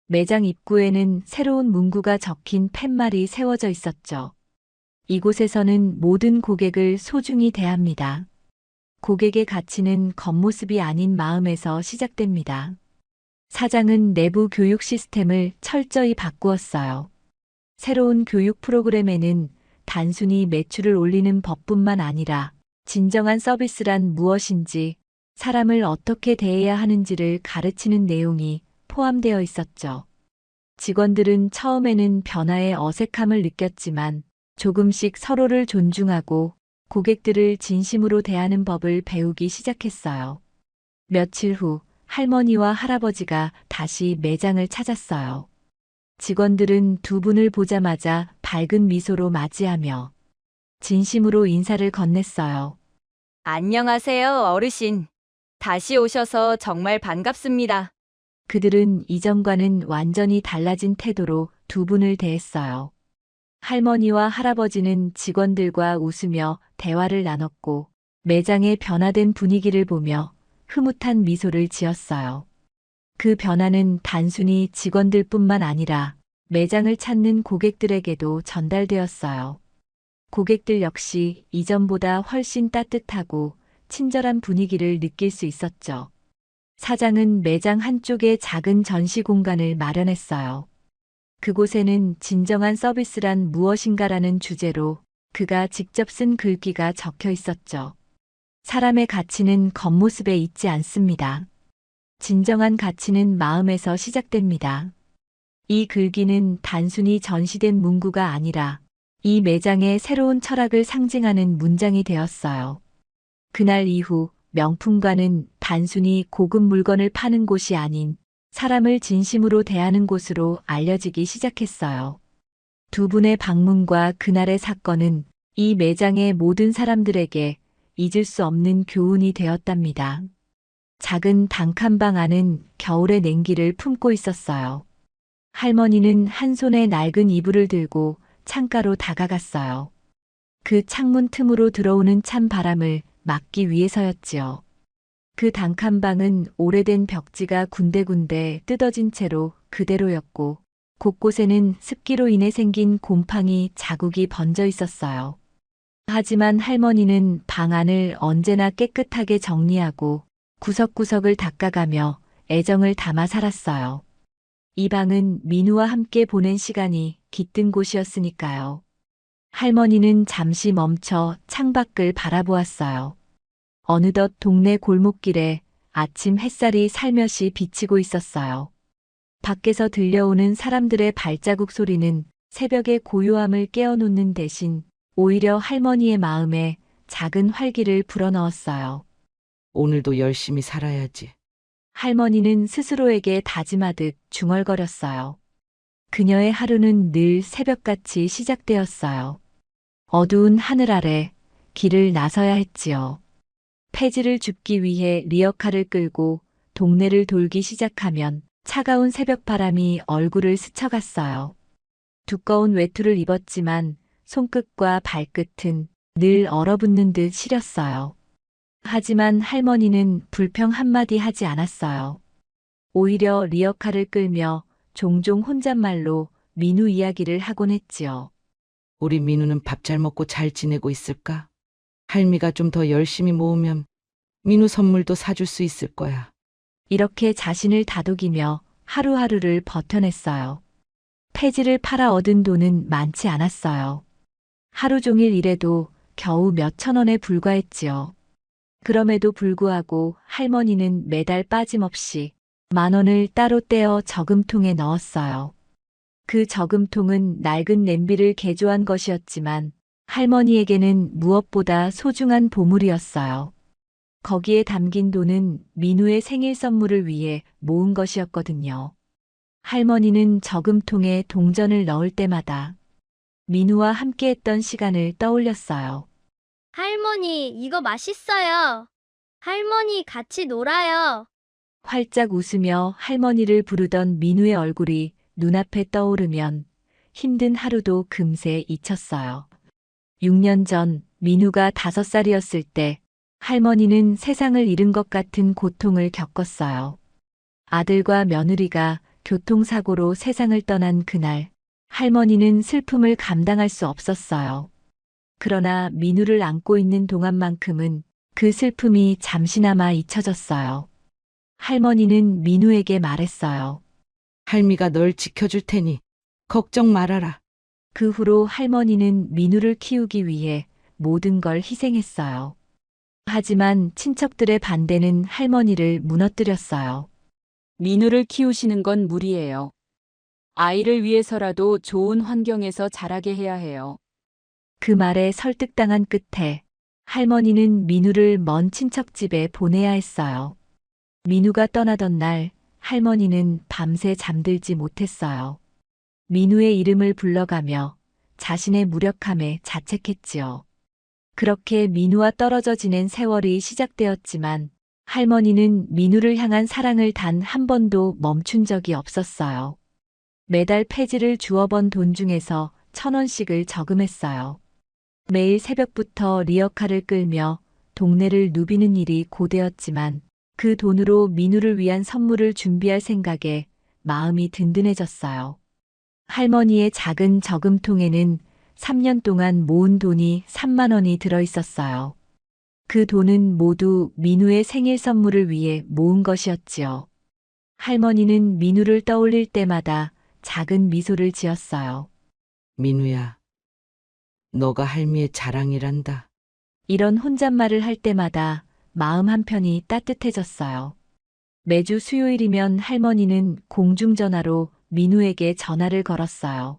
매장 입구에는 새로운 문구가 적힌 팻말이 세워져 있었죠. 이곳에서는 모든 고객을 소중히 대합니다. 고객의 가치는 겉모습이 아닌 마음에서 시작됩니다. 사장은 내부 교육 시스템을 철저히 바꾸었어요. 새로운 교육 프로그램에는 단순히 매출을 올리는 법뿐만 아니라 진정한 서비스란 무엇인지, 사람을 어떻게 대해야 하는지를 가르치는 내용이 포함되어 있었죠. 직원들은 처음에는 변화에 어색함을 느꼈지만 조금씩 서로를 존중하고 고객들을 진심으로 대하는 법을 배우기 시작했어요. 며칠 후 할머니와 할아버지가 다시 매장을 찾았어요. 직원들은 두 분을 보자마자 밝은 미소로 맞이하며 진심으로 인사를 건넸어요. 안녕하세요, 어르신. 다시 오셔서 정말 반갑습니다. 그들은 이전과는 완전히 달라진 태도로 두 분을 대했어요. 할머니와 할아버지는 직원들과 웃으며 대화를 나눴고 매장의 변화된 분위기를 보며 흐뭇한 미소를 지었어요. 그 변화는 단순히 직원들뿐만 아니라 매장을 찾는 고객들에게도 전달되었어요. 고객들 역시 이전보다 훨씬 따뜻하고 친절한 분위기를 느낄 수 있었죠. 사장은 매장 한쪽에 작은 전시 공간을 마련했어요. 그곳에는 진정한 서비스란 무엇인가라는 주제로 그가 직접 쓴 글귀가 적혀 있었죠. 사람의 가치는 겉모습에 있지 않습니다. 진정한 가치는 마음에서 시작됩니다. 이 글귀는 단순히 전시된 문구가 아니라 이 매장의 새로운 철학을 상징하는 문장이 되었어요. 그날 이후 명품관은 단순히 고급 물건을 파는 곳이 아닌 사람을 진심으로 대하는 곳으로 알려지기 시작했어요. 두 분의 방문과 그날의 사건은 이 매장의 모든 사람들에게 잊을 수 없는 교훈이 되었답니다. 작은 단칸방 안은 겨울의 냉기를 품고 있었어요. 할머니는 한 손에 낡은 이불을 들고 창가로 다가갔어요. 그 창문 틈으로 들어오는 찬 바람을 막기 위해서였지요. 그 단칸방은 오래된 벽지가 군데군데 뜯어진 채로 그대로였고 곳곳에는 습기로 인해 생긴 곰팡이 자국이 번져 있었어요. 하지만 할머니는 방 안을 언제나 깨끗하게 정리하고 구석구석을 닦아가며 애정을 담아 살았어요. 이 방은 민우와 함께 보낸 시간이 깃든 곳이었으니까요. 할머니는 잠시 멈춰 창밖을 바라보았어요. 어느덧 동네 골목길에 아침 햇살이 살며시 비치고 있었어요. 밖에서 들려오는 사람들의 발자국 소리는 새벽의 고요함을 깨워놓는 대신 오히려 할머니의 마음에 작은 활기를 불어넣었어요. 오늘도 열심히 살아야지. 할머니는 스스로에게 다짐하듯 중얼거렸어요. 그녀의 하루는 늘 새벽같이 시작되었어요. 어두운 하늘 아래 길을 나서야 했지요. 폐지를 줍기 위해 리어카를 끌고 동네를 돌기 시작하면 차가운 새벽 바람이 얼굴을 스쳐갔어요. 두꺼운 외투를 입었지만 손끝과 발끝은 늘 얼어붙는 듯 시렸어요. 하지만 할머니는 불평 한마디 하지 않았어요. 오히려 리어카를 끌며 종종 혼잣말로 민우 이야기를 하곤 했지요. 우리 민우는 밥 잘 먹고 잘 지내고 있을까? 할미가 좀 더 열심히 모으면 민우 선물도 사줄 수 있을 거야. 이렇게 자신을 다독이며 하루하루를 버텨냈어요. 폐지를 팔아 얻은 돈은 많지 않았어요. 하루 종일 일해도 겨우 몇천 원에 불과했지요. 그럼에도 불구하고 할머니는 매달 빠짐없이 10,000원을 따로 떼어 저금통에 넣었어요. 그 저금통은 낡은 냄비를 개조한 것이었지만 할머니에게는 무엇보다 소중한 보물이었어요. 거기에 담긴 돈은 민우의 생일 선물을 위해 모은 것이었거든요. 할머니는 저금통에 동전을 넣을 때마다 민우와 함께했던 시간을 떠올렸어요. 할머니, 이거 맛있어요. 할머니, 같이 놀아요. 활짝 웃으며 할머니를 부르던 민우의 얼굴이 눈앞에 떠오르면 힘든 하루도 금세 잊혔어요. 6년 전 민우가 5살이었을 때 할머니는 세상을 잃은 것 같은 고통을 겪었어요. 아들과 며느리가 교통사고로 세상을 떠난 그날, 할머니는 슬픔을 감당할 수 없었어요. 그러나 민우를 안고 있는 동안만큼은 그 슬픔이 잠시나마 잊혀졌어요. 할머니는 민우에게 말했어요. 할미가 널 지켜줄 테니 걱정 말아라. 그 후로 할머니는 민우를 키우기 위해 모든 걸 희생했어요. 하지만 친척들의 반대는 할머니를 무너뜨렸어요. 민우를 키우시는 건 무리예요. 아이를 위해서라도 좋은 환경에서 자라게 해야 해요. 그 말에 설득당한 끝에 할머니는 민우를 먼 친척집에 보내야 했어요. 민우가 떠나던 날 할머니는 밤새 잠들지 못했어요. 민우의 이름을 불러가며 자신의 무력함에 자책했지요. 그렇게 민우와 떨어져 지낸 세월이 시작되었지만 할머니는 민우를 향한 사랑을 단 한 번도 멈춘 적이 없었어요. 매달 폐지를 주워 번 돈 중에서 1,000원씩을 저금했어요. 매일 새벽부터 리어카를 끌며 동네를 누비는 일이 고되었지만 그 돈으로 민우를 위한 선물을 준비할 생각에 마음이 든든해졌어요. 할머니의 작은 저금통에는 3년 동안 모은 돈이 3만 원이 들어 있었어요. 그 돈은 모두 민우의 생일 선물을 위해 모은 것이었지요. 할머니는 민우를 떠올릴 때마다 작은 미소를 지었어요. 민우야, 너가 할미의 자랑이란다. 이런 혼잣말을 할 때마다 마음 한편이 따뜻해졌어요. 매주 수요일이면 할머니는 공중전화로 민우에게 전화를 걸었어요.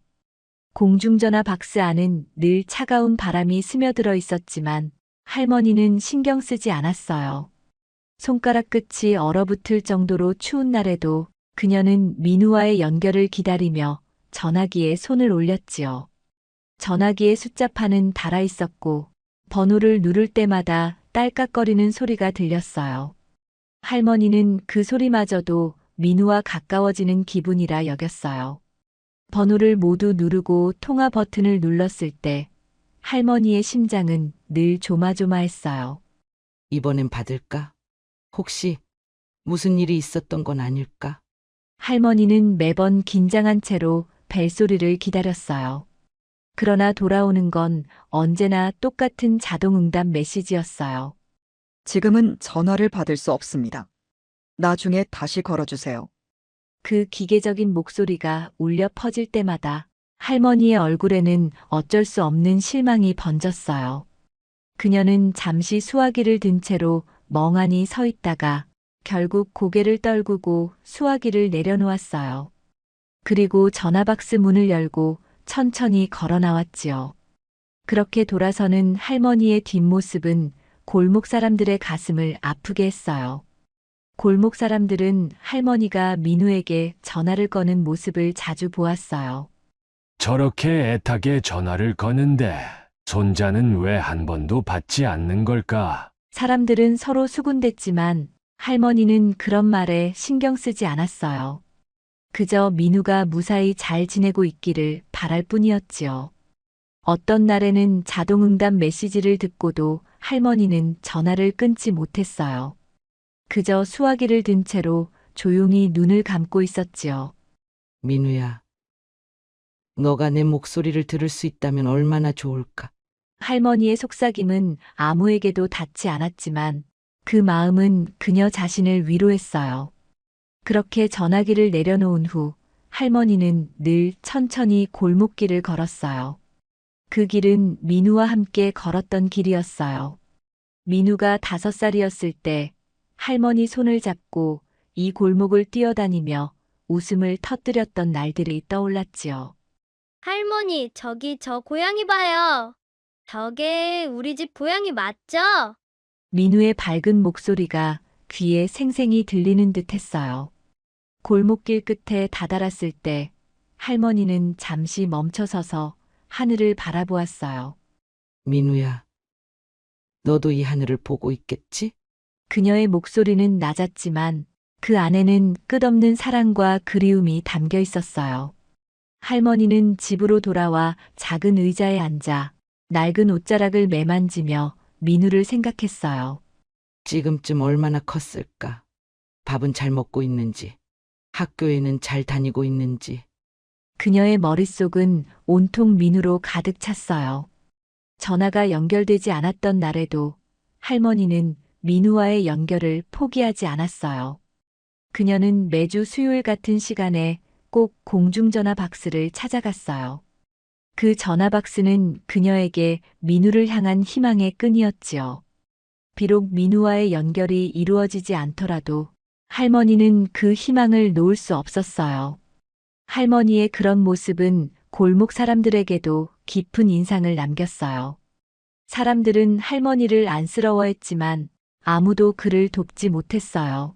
공중전화 박스 안은 늘 차가운 바람이 스며들어 있었지만 할머니는 신경 쓰지 않았어요. 손가락 끝이 얼어붙을 정도로 추운 날에도 그녀는 민우와의 연결을 기다리며 전화기에 손을 올렸지요. 전화기의 숫자판은 닳아 있었고 번호를 누를 때마다 딸깍거리는 소리가 들렸어요. 할머니는 그 소리마저도 민우와 가까워지는 기분이라 여겼어요. 번호를 모두 누르고 통화 버튼을 눌렀을 때 할머니의 심장은 늘 조마조마했어요. 이번엔 받을까? 혹시 무슨 일이 있었던 건 아닐까? 할머니는 매번 긴장한 채로 벨소리를 기다렸어요. 그러나 돌아오는 건 언제나 똑같은 자동응답 메시지였어요. 지금은 전화를 받을 수 없습니다. 나중에 다시 걸어주세요. 그 기계적인 목소리가 울려 퍼질 때마다 할머니의 얼굴에는 어쩔 수 없는 실망이 번졌어요. 그녀는 잠시 수화기를 든 채로 멍하니 서 있다가 결국 고개를 떨구고 수화기를 내려놓았어요. 그리고 전화박스 문을 열고 천천히 걸어 나왔지요. 그렇게 돌아서는 할머니의 뒷모습은 골목 사람들의 가슴을 아프게 했어요. 골목 사람들은 할머니가 민우에게 전화를 거는 모습을 자주 보았어요. 저렇게 애타게 전화를 거는데 손자는 왜 한 번도 받지 않는 걸까? 사람들은 서로 수군댔지만 할머니는 그런 말에 신경 쓰지 않았어요. 그저 민우가 무사히 잘 지내고 있기를 바랄 뿐이었지요. 어떤 날에는 자동응답 메시지를 듣고도 할머니는 전화를 끊지 못했어요. 그저 수화기를 든 채로 조용히 눈을 감고 있었지요. 민우야, 너가 내 목소리를 들을 수 있다면 얼마나 좋을까? 할머니의 속삭임은 아무에게도 닿지 않았지만 그 마음은 그녀 자신을 위로했어요. 그렇게 전화기를 내려놓은 후 할머니는 늘 천천히 골목길을 걸었어요. 그 길은 민우와 함께 걸었던 길이었어요. 민우가 5살이었을 때 할머니 손을 잡고 이 골목을 뛰어다니며 웃음을 터뜨렸던 날들이 떠올랐지요. 할머니, 저기 저 고양이 봐요. 저게 우리 집 고양이 맞죠? 민우의 밝은 목소리가 귀에 생생히 들리는 듯 했어요. 골목길 끝에 다다랐을 때 할머니는 잠시 멈춰서서 하늘을 바라보았어요. 민우야, 너도 이 하늘을 보고 있겠지? 그녀의 목소리는 낮았지만 그 안에는 끝없는 사랑과 그리움이 담겨 있었어요. 할머니는 집으로 돌아와 작은 의자에 앉아 낡은 옷자락을 매만지며 민우를 생각했어요. 지금쯤 얼마나 컸을까? 밥은 잘 먹고 있는지, 학교에는 잘 다니고 있는지. 그녀의 머릿속은 온통 민우로 가득 찼어요. 전화가 연결되지 않았던 날에도 할머니는 민우와의 연결을 포기하지 않았어요. 그녀는 매주 수요일 같은 시간에 꼭 공중전화 박스를 찾아갔어요. 그 전화 박스는 그녀에게 민우를 향한 희망의 끈이었지요. 비록 민우와의 연결이 이루어지지 않더라도 할머니는 그 희망을 놓을 수 없었어요. 할머니의 그런 모습은 골목 사람들에게도 깊은 인상을 남겼어요. 사람들은 할머니를 안쓰러워했지만 아무도 그를 돕지 못했어요.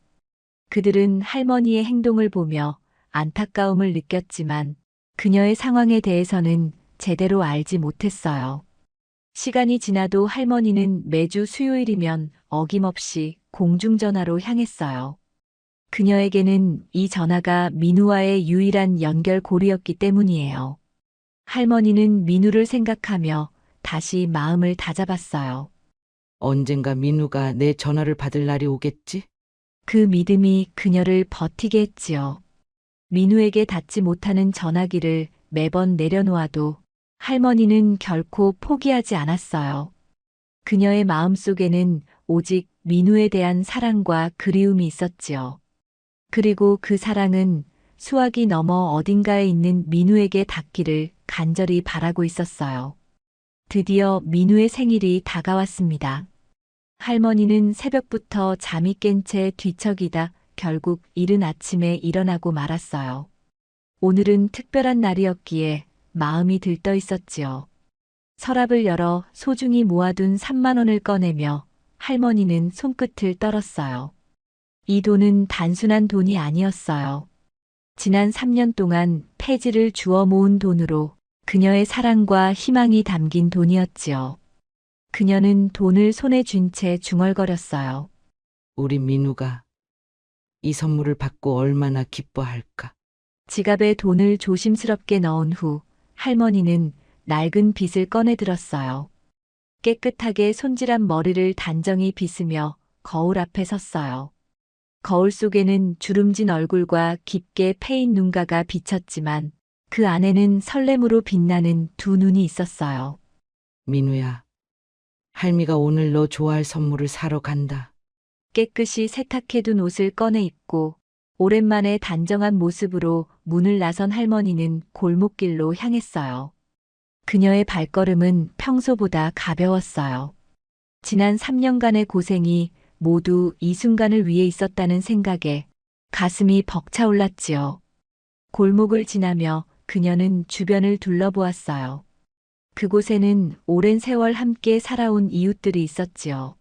그들은 할머니의 행동을 보며 안타까움을 느꼈지만 그녀의 상황에 대해서는 제대로 알지 못했어요. 시간이 지나도 할머니는 매주 수요일이면 어김없이 공중전화로 향했어요. 그녀에게는 이 전화가 민우와의 유일한 연결고리였기 때문이에요. 할머니는 민우를 생각하며 다시 마음을 다잡았어요. 언젠가 민우가 내 전화를 받을 날이 오겠지? 그 믿음이 그녀를 버티게 했지요. 민우에게 닿지 못하는 전화기를 매번 내려놓아도 할머니는 결코 포기하지 않았어요. 그녀의 마음속에는 오직 민우에 대한 사랑과 그리움이 있었지요. 그리고 그 사랑은 수화기 너머 어딘가에 있는 민우에게 닿기를 간절히 바라고 있었어요. 드디어 민우의 생일이 다가왔습니다. 할머니는 새벽부터 잠이 깬 채 뒤척이다 결국 이른 아침에 일어나고 말았어요. 오늘은 특별한 날이었기에 마음이 들떠 있었지요. 서랍을 열어 소중히 모아둔 3만 원을 꺼내며 할머니는 손끝을 떨었어요. 이 돈은 단순한 돈이 아니었어요. 지난 3년 동안 폐지를 주워 모은 돈으로 그녀의 사랑과 희망이 담긴 돈이었지요. 그녀는 돈을 손에 쥔 채 중얼거렸어요. 우리 민우가 이 선물을 받고 얼마나 기뻐할까? 지갑에 돈을 조심스럽게 넣은 후 할머니는 낡은 빗을 꺼내 들었어요. 깨끗하게 손질한 머리를 단정히 빗으며 거울 앞에 섰어요. 거울 속에는 주름진 얼굴과 깊게 패인 눈가가 비쳤지만 그 안에는 설렘으로 빛나는 두 눈이 있었어요. 민우야, 할미가 오늘 너 좋아할 선물을 사러 간다. 깨끗이 세탁해둔 옷을 꺼내 입고 오랜만에 단정한 모습으로 문을 나선 할머니는 골목길로 향했어요. 그녀의 발걸음은 평소보다 가벼웠어요. 지난 3년간의 고생이 모두 이 순간을 위해 있었다는 생각에 가슴이 벅차올랐지요. 골목을 지나며 그녀는 주변을 둘러보았어요. 그곳에는 오랜 세월 함께 살아온 이웃들이 있었지요.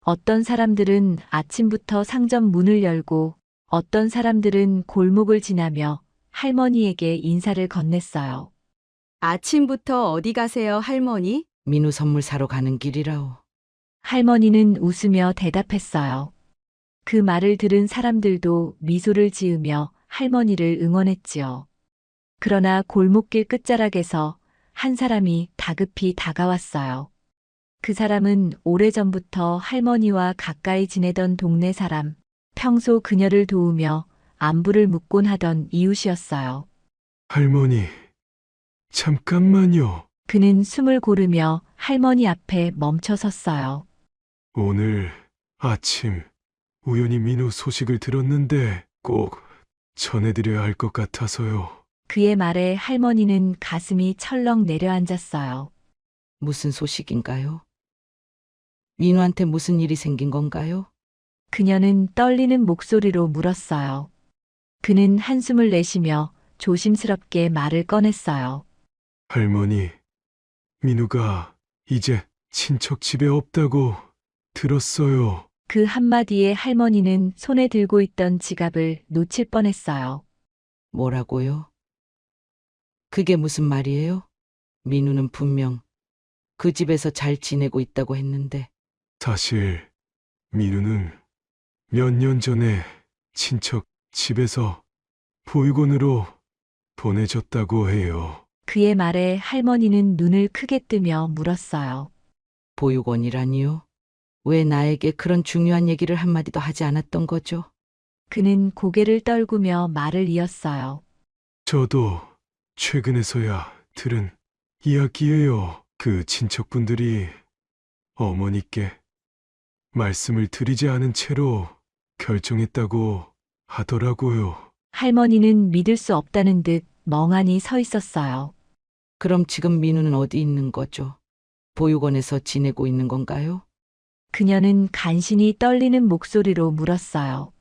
어떤 사람들은 아침부터 상점 문을 열고 어떤 사람들은 골목을 지나며 할머니에게 인사를 건넸어요. 아침부터 어디 가세요, 할머니? 민우 선물 사러 가는 길이라오. 할머니는 웃으며 대답했어요. 그 말을 들은 사람들도 미소를 지으며 할머니를 응원했지요. 그러나 골목길 끝자락에서 한 사람이 다급히 다가왔어요. 그 사람은 오래전부터 할머니와 가까이 지내던 동네 사람, 평소 그녀를 도우며 안부를 묻곤 하던 이웃이었어요. 할머니, 잠깐만요. 그는 숨을 고르며 할머니 앞에 멈춰 섰어요. 오늘 아침 우연히 민우 소식을 들었는데 꼭 전해드려야 할 것 같아서요. 그의 말에 할머니는 가슴이 철렁 내려앉았어요. 무슨 소식인가요? 민우한테 무슨 일이 생긴 건가요? 그녀는 떨리는 목소리로 물었어요. 그는 한숨을 내쉬며 조심스럽게 말을 꺼냈어요. 할머니, 민우가 이제 친척 집에 없다고 들었어요. 그 한마디에 할머니는 손에 들고 있던 지갑을 놓칠 뻔했어요. 뭐라고요? 그게 무슨 말이에요? 민우는 분명 그 집에서 잘 지내고 있다고 했는데. 사실 민우는 몇 년 전에 친척 집에서 보육원으로 보내졌다고 해요. 그의 말에 할머니는 눈을 크게 뜨며 물었어요. 보육원이라니요? 왜 나에게 그런 중요한 얘기를 한마디도 하지 않았던 거죠? 그는 고개를 떨구며 말을 이었어요. 저도 최근에서야 들은 이야기예요. 그 친척분들이 어머니께 말씀을 드리지 않은 채로 결정했다고 하더라고요. 할머니는 믿을 수 없다는 듯 멍하니 서 있었어요. 그럼 지금 민우는 어디 있는 거죠? 보육원에서 지내고 있는 건가요? 그녀는 간신히 떨리는 목소리로 물었어요.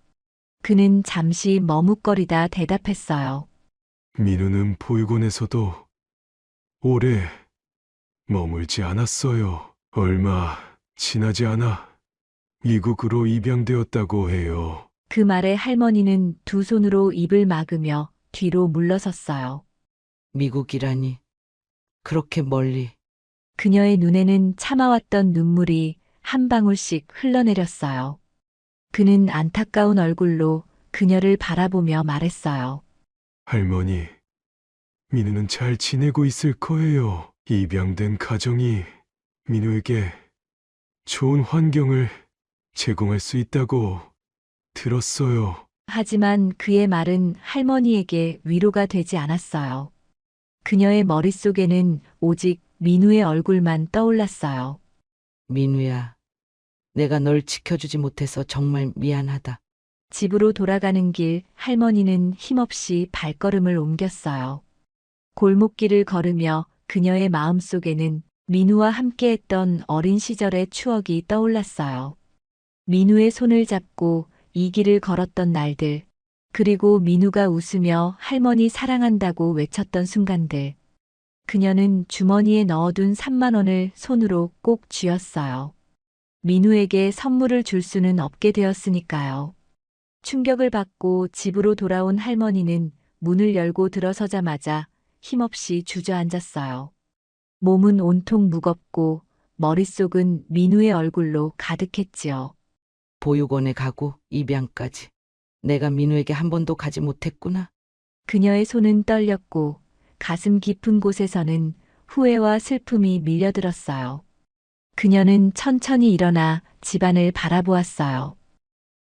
그는 잠시 머뭇거리다 대답했어요. 민우는 보육원에서도 오래 머물지 않았어요. 얼마 지나지 않아 미국으로 입양되었다고 해요. 그 말에 할머니는 두 손으로 입을 막으며 뒤로 물러섰어요. 미국이라니. 그렇게 멀리. 그녀의 눈에는 참아왔던 눈물이 한 방울씩 흘러내렸어요. 그는 안타까운 얼굴로 그녀를 바라보며 말했어요. 할머니, 민우는 잘 지내고 있을 거예요. 입양된 가정이 민우에게 좋은 환경을 제공할 수 있다고 들었어요. 하지만 그의 말은 할머니에게 위로가 되지 않았어요. 그녀의 머릿속에는 오직 민우의 얼굴만 떠올랐어요. 민우야, 내가 널 지켜주지 못해서 정말 미안하다. 집으로 돌아가는 길 할머니는 힘없이 발걸음을 옮겼어요. 골목길을 걸으며 그녀의 마음속에는 민우와 함께했던 어린 시절의 추억이 떠올랐어요. 민우의 손을 잡고 이 길을 걸었던 날들, 그리고 민우가 웃으며 할머니 사랑한다고 외쳤던 순간들. 그녀는 주머니에 넣어둔 3만 원을 손으로 꼭 쥐었어요. 민우에게 선물을 줄 수는 없게 되었으니까요. 충격을 받고 집으로 돌아온 할머니는 문을 열고 들어서자마자 힘없이 주저앉았어요. 몸은 온통 무겁고 머릿속은 민우의 얼굴로 가득했지요. 보육원에 가고 입양까지. 내가 민우에게 한 번도 가지 못했구나. 그녀의 손은 떨렸고 가슴 깊은 곳에서는 후회와 슬픔이 밀려들었어요. 그녀는 천천히 일어나 집안을 바라보았어요.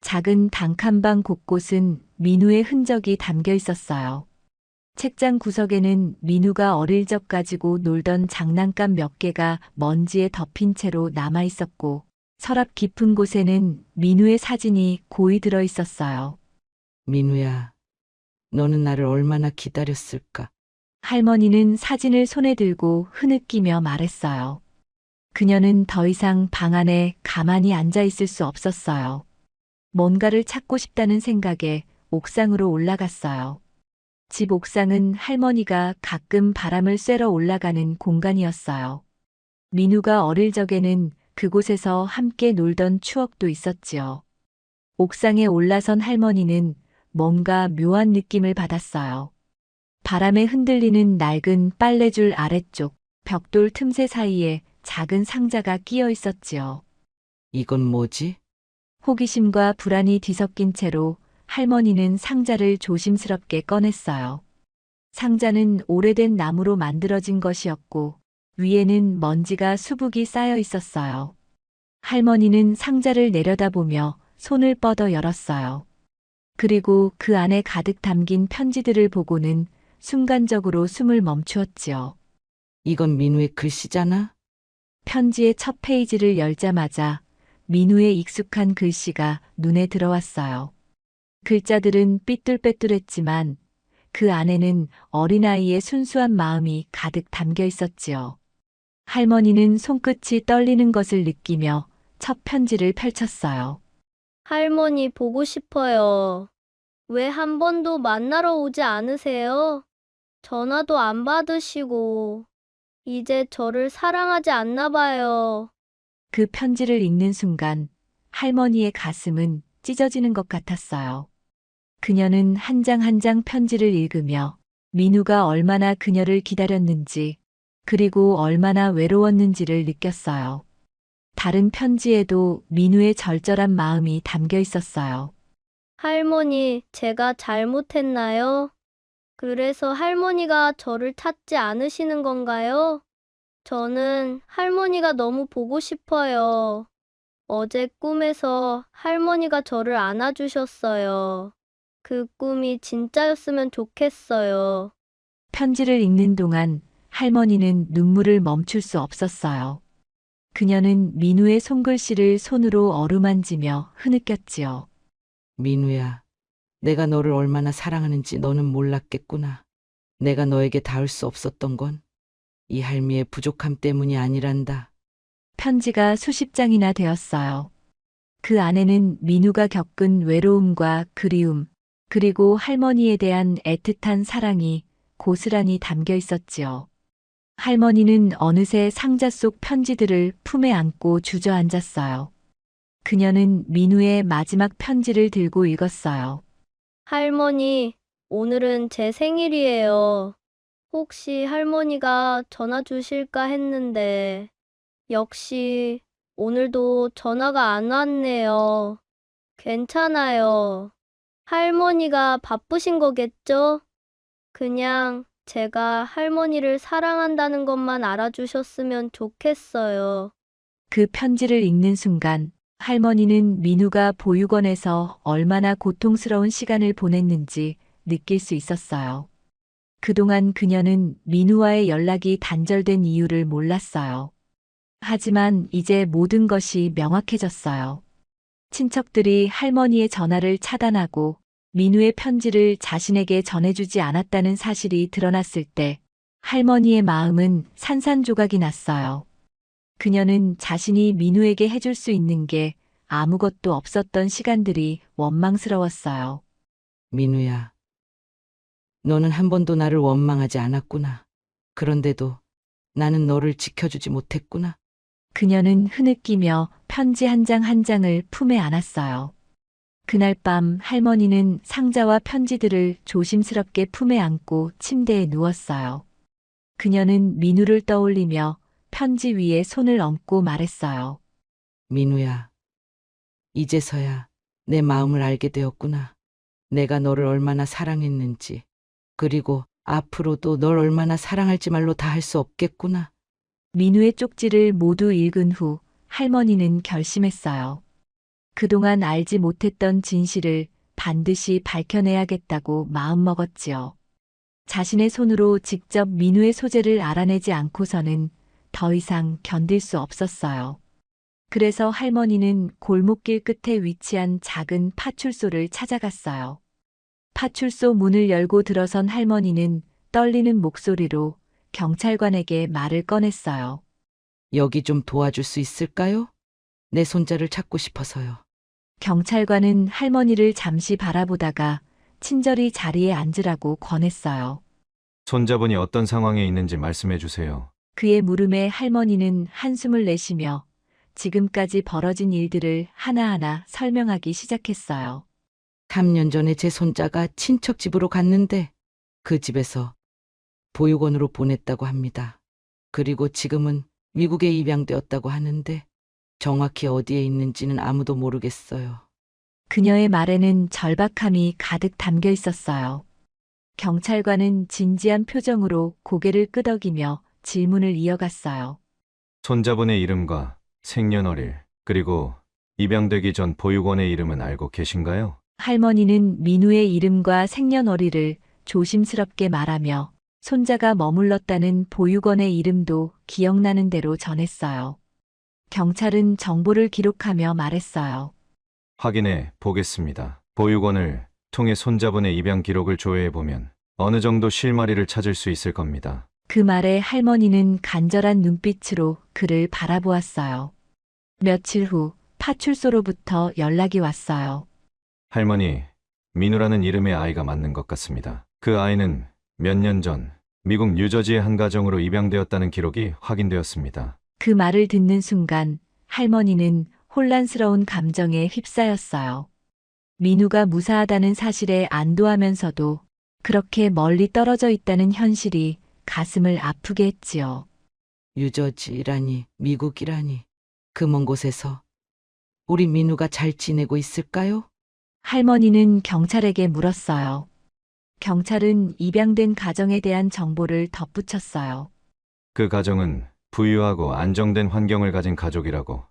작은 단칸방 곳곳은 민우의 흔적이 담겨 있었어요. 책장 구석에는 민우가 어릴 적 가지고 놀던 장난감 몇 개가 먼지에 덮인 채로 남아 있었고, 서랍 깊은 곳에는 민우의 사진이 고이 들어 있었어요. 민우야, 너는 나를 얼마나 기다렸을까? 할머니는 사진을 손에 들고 흐느끼며 말했어요. 그녀는 더 이상 방 안에 가만히 앉아 있을 수 없었어요. 뭔가를 찾고 싶다는 생각에 옥상으로 올라갔어요. 집 옥상은 할머니가 가끔 바람을 쐬러 올라가는 공간이었어요. 민우가 어릴 적에는 그곳에서 함께 놀던 추억도 있었지요. 옥상에 올라선 할머니는 뭔가 묘한 느낌을 받았어요. 바람에 흔들리는 낡은 빨래줄 아래쪽 벽돌 틈새 사이에 작은 상자가 끼어 있었지요. 이건 뭐지? 호기심과 불안이 뒤섞인 채로 할머니는 상자를 조심스럽게 꺼냈어요. 상자는 오래된 나무로 만들어진 것이었고 위에는 먼지가 수북이 쌓여 있었어요. 할머니는 상자를 내려다보며 손을 뻗어 열었어요. 그리고 그 안에 가득 담긴 편지들을 보고는 순간적으로 숨을 멈추었지요. 이건 민우의 글씨잖아? 편지의 첫 페이지를 열자마자 민우의 익숙한 글씨가 눈에 들어왔어요. 글자들은 삐뚤빼뚤했지만 그 안에는 어린아이의 순수한 마음이 가득 담겨 있었지요. 할머니는 손끝이 떨리는 것을 느끼며 첫 편지를 펼쳤어요. 할머니 보고 싶어요. 왜 한 번도 만나러 오지 않으세요? 전화도 안 받으시고 이제 저를 사랑하지 않나 봐요. 그 편지를 읽는 순간 할머니의 가슴은 찢어지는 것 같았어요. 그녀는 한 장 한 장 편지를 읽으며 민우가 얼마나 그녀를 기다렸는지 그리고 얼마나 외로웠는지를 느꼈어요. 다른 편지에도 민우의 절절한 마음이 담겨 있었어요. 할머니, 제가 잘못했나요? 그래서 할머니가 저를 찾지 않으시는 건가요? 저는 할머니가 너무 보고 싶어요. 어제 꿈에서 할머니가 저를 안아주셨어요. 그 꿈이 진짜였으면 좋겠어요. 편지를 읽는 동안 할머니는 눈물을 멈출 수 없었어요. 그녀는 민우의 손글씨를 손으로 어루만지며 흐느꼈지요. 민우야, 내가 너를 얼마나 사랑하는지 너는 몰랐겠구나. 내가 너에게 닿을 수 없었던 건 이 할미의 부족함 때문이 아니란다. 편지가 수십 장이나 되었어요. 그 안에는 민우가 겪은 외로움과 그리움, 그리고 할머니에 대한 애틋한 사랑이 고스란히 담겨 있었지요. 할머니는 어느새 상자 속 편지들을 품에 안고 주저앉았어요. 그녀는 민우의 마지막 편지를 들고 읽었어요. 할머니, 오늘은 제 생일이에요. 혹시 할머니가 전화 주실까 했는데, 역시 오늘도 전화가 안 왔네요. 괜찮아요. 할머니가 바쁘신 거겠죠? 그냥 제가 할머니를 사랑한다는 것만 알아주셨으면 좋겠어요. 그 편지를 읽는 순간 할머니는 민우가 보육원에서 얼마나 고통스러운 시간을 보냈는지 느낄 수 있었어요. 그동안 그녀는 민우와의 연락이 단절된 이유를 몰랐어요. 하지만 이제 모든 것이 명확해졌어요. 친척들이 할머니의 전화를 차단하고 민우의 편지를 자신에게 전해주지 않았다는 사실이 드러났을 때 할머니의 마음은 산산조각이 났어요. 그녀는 자신이 민우에게 해줄 수 있는 게 아무것도 없었던 시간들이 원망스러웠어요. 민우야, 너는 한 번도 나를 원망하지 않았구나. 그런데도 나는 너를 지켜주지 못했구나. 그녀는 흐느끼며 편지 한 장 한 장을 품에 안았어요. 그날 밤 할머니는 상자와 편지들을 조심스럽게 품에 안고 침대에 누웠어요. 그녀는 민우를 떠올리며 편지 위에 손을 얹고 말했어요. 민우야, 이제서야 내 마음을 알게 되었구나. 내가 너를 얼마나 사랑했는지, 그리고 앞으로도 널 얼마나 사랑할지 말로 다 할 수 없겠구나. 민우의 쪽지를 모두 읽은 후 할머니는 결심했어요. 그동안 알지 못했던 진실을 반드시 밝혀내야겠다고 마음먹었지요. 자신의 손으로 직접 민우의 소재를 알아내지 않고서는 더 이상 견딜 수 없었어요. 그래서 할머니는 골목길 끝에 위치한 작은 파출소를 찾아갔어요. 파출소 문을 열고 들어선 할머니는 떨리는 목소리로 경찰관에게 말을 꺼냈어요. 여기 좀 도와줄 수 있을까요? 내 손자를 찾고 싶어서요. 경찰관은 할머니를 잠시 바라보다가 친절히 자리에 앉으라고 권했어요. 손자분이 어떤 상황에 있는지 말씀해 주세요. 그의 물음에 할머니는 한숨을 내쉬며 지금까지 벌어진 일들을 하나하나 설명하기 시작했어요. 3년 전에 제 손자가 친척 집으로 갔는데 그 집에서 보육원으로 보냈다고 합니다. 그리고 지금은 미국에 입양되었다고 하는데 정확히 어디에 있는지는 아무도 모르겠어요. 그녀의 말에는 절박함이 가득 담겨 있었어요. 경찰관은 진지한 표정으로 고개를 끄덕이며 질문을 이어갔어요. 손자분의 이름과 생년월일, 그리고 입양되기 전 보육원의 이름은 알고 계신가요? 할머니는 민우의 이름과 생년월일을 조심스럽게 말하며 손자가 머물렀다는 보육원의 이름도 기억나는 대로 전했어요. 경찰은 정보를 기록하며 말했어요. 확인해 보겠습니다. 보육원을 통해 손자분의 입양 기록을 조회해 보면 어느 정도 실마리를 찾을 수 있을 겁니다. 그 말에 할머니는 간절한 눈빛으로 그를 바라보았어요. 며칠 후 파출소로부터 연락이 왔어요. 할머니, 민우라는 이름의 아이가 맞는 것 같습니다. 그 아이는 몇 년 전 미국 뉴저지의 한 가정으로 입양되었다는 기록이 확인되었습니다. 그 말을 듣는 순간 할머니는 혼란스러운 감정에 휩싸였어요. 민우가 무사하다는 사실에 안도하면서도 그렇게 멀리 떨어져 있다는 현실이 가슴을 아프게 했지요. 뉴저지라니, 미국이라니. 그 먼 곳에서 우리 민우가 잘 지내고 있을까요? 할머니는 경찰에게 물었어요. 경찰은 입양된 가정에 대한 정보를 덧붙였어요. 그 가정은 부유하고 안정된 환경을 가진 가족이라고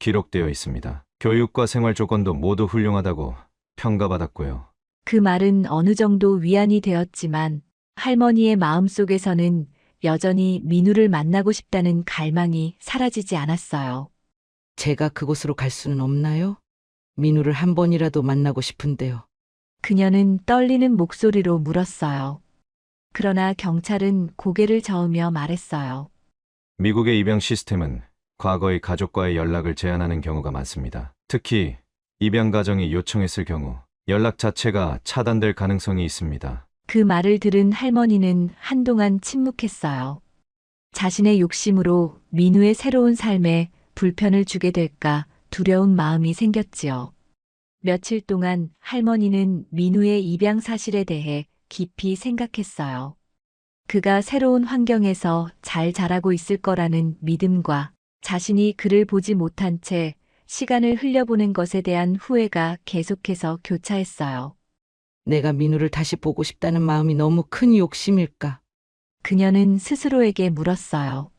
기록되어 있습니다. 교육과 생활 조건도 모두 훌륭하다고 평가받았고요. 그 말은 어느 정도 위안이 되었지만 할머니의 마음속에서는 여전히 민우를 만나고 싶다는 갈망이 사라지지 않았어요. 제가 그곳으로 갈 수는 없나요? 민우를 한 번이라도 만나고 싶은데요. 그녀는 떨리는 목소리로 물었어요. 그러나 경찰은 고개를 저으며 말했어요. 미국의 입양 시스템은 과거의 가족과의 연락을 제한하는 경우가 많습니다. 특히 입양 가정이 요청했을 경우 연락 자체가 차단될 가능성이 있습니다. 그 말을 들은 할머니는 한동안 침묵했어요. 자신의 욕심으로 민우의 새로운 삶에 불편을 주게 될까 두려운 마음이 생겼지요. 며칠 동안 할머니는 민우의 입양 사실에 대해 깊이 생각했어요. 그가 새로운 환경에서 잘 자라고 있을 거라는 믿음과 자신이 그를 보지 못한 채 시간을 흘려보낸 것에 대한 후회가 계속해서 교차했어요. 내가 민우를 다시 보고 싶다는 마음이 너무 큰 욕심일까? 그녀는 스스로에게 물었어요.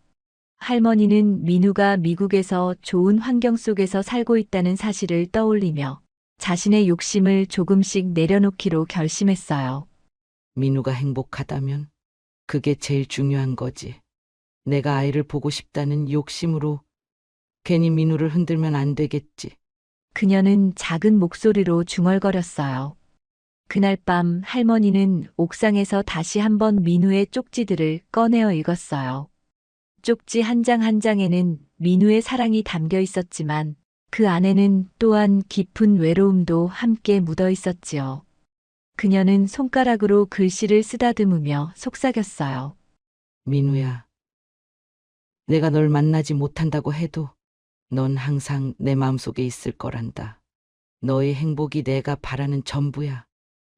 할머니는 민우가 미국에서 좋은 환경 속에서 살고 있다는 사실을 떠올리며 자신의 욕심을 조금씩 내려놓기로 결심했어요. 민우가 행복하다면 그게 제일 중요한 거지. 내가 아이를 보고 싶다는 욕심으로 괜히 민우를 흔들면 안 되겠지. 그녀는 작은 목소리로 중얼거렸어요. 그날 밤 할머니는 옥상에서 다시 한번 민우의 쪽지들을 꺼내어 읽었어요. 쪽지 한 장 한 장에는 민우의 사랑이 담겨 있었지만 그 안에는 또한 깊은 외로움도 함께 묻어 있었지요. 그녀는 손가락으로 글씨를 쓰다듬으며 속삭였어요. 민우야, 내가 널 만나지 못한다고 해도 넌 항상 내 마음속에 있을 거란다. 너의 행복이 내가 바라는 전부야.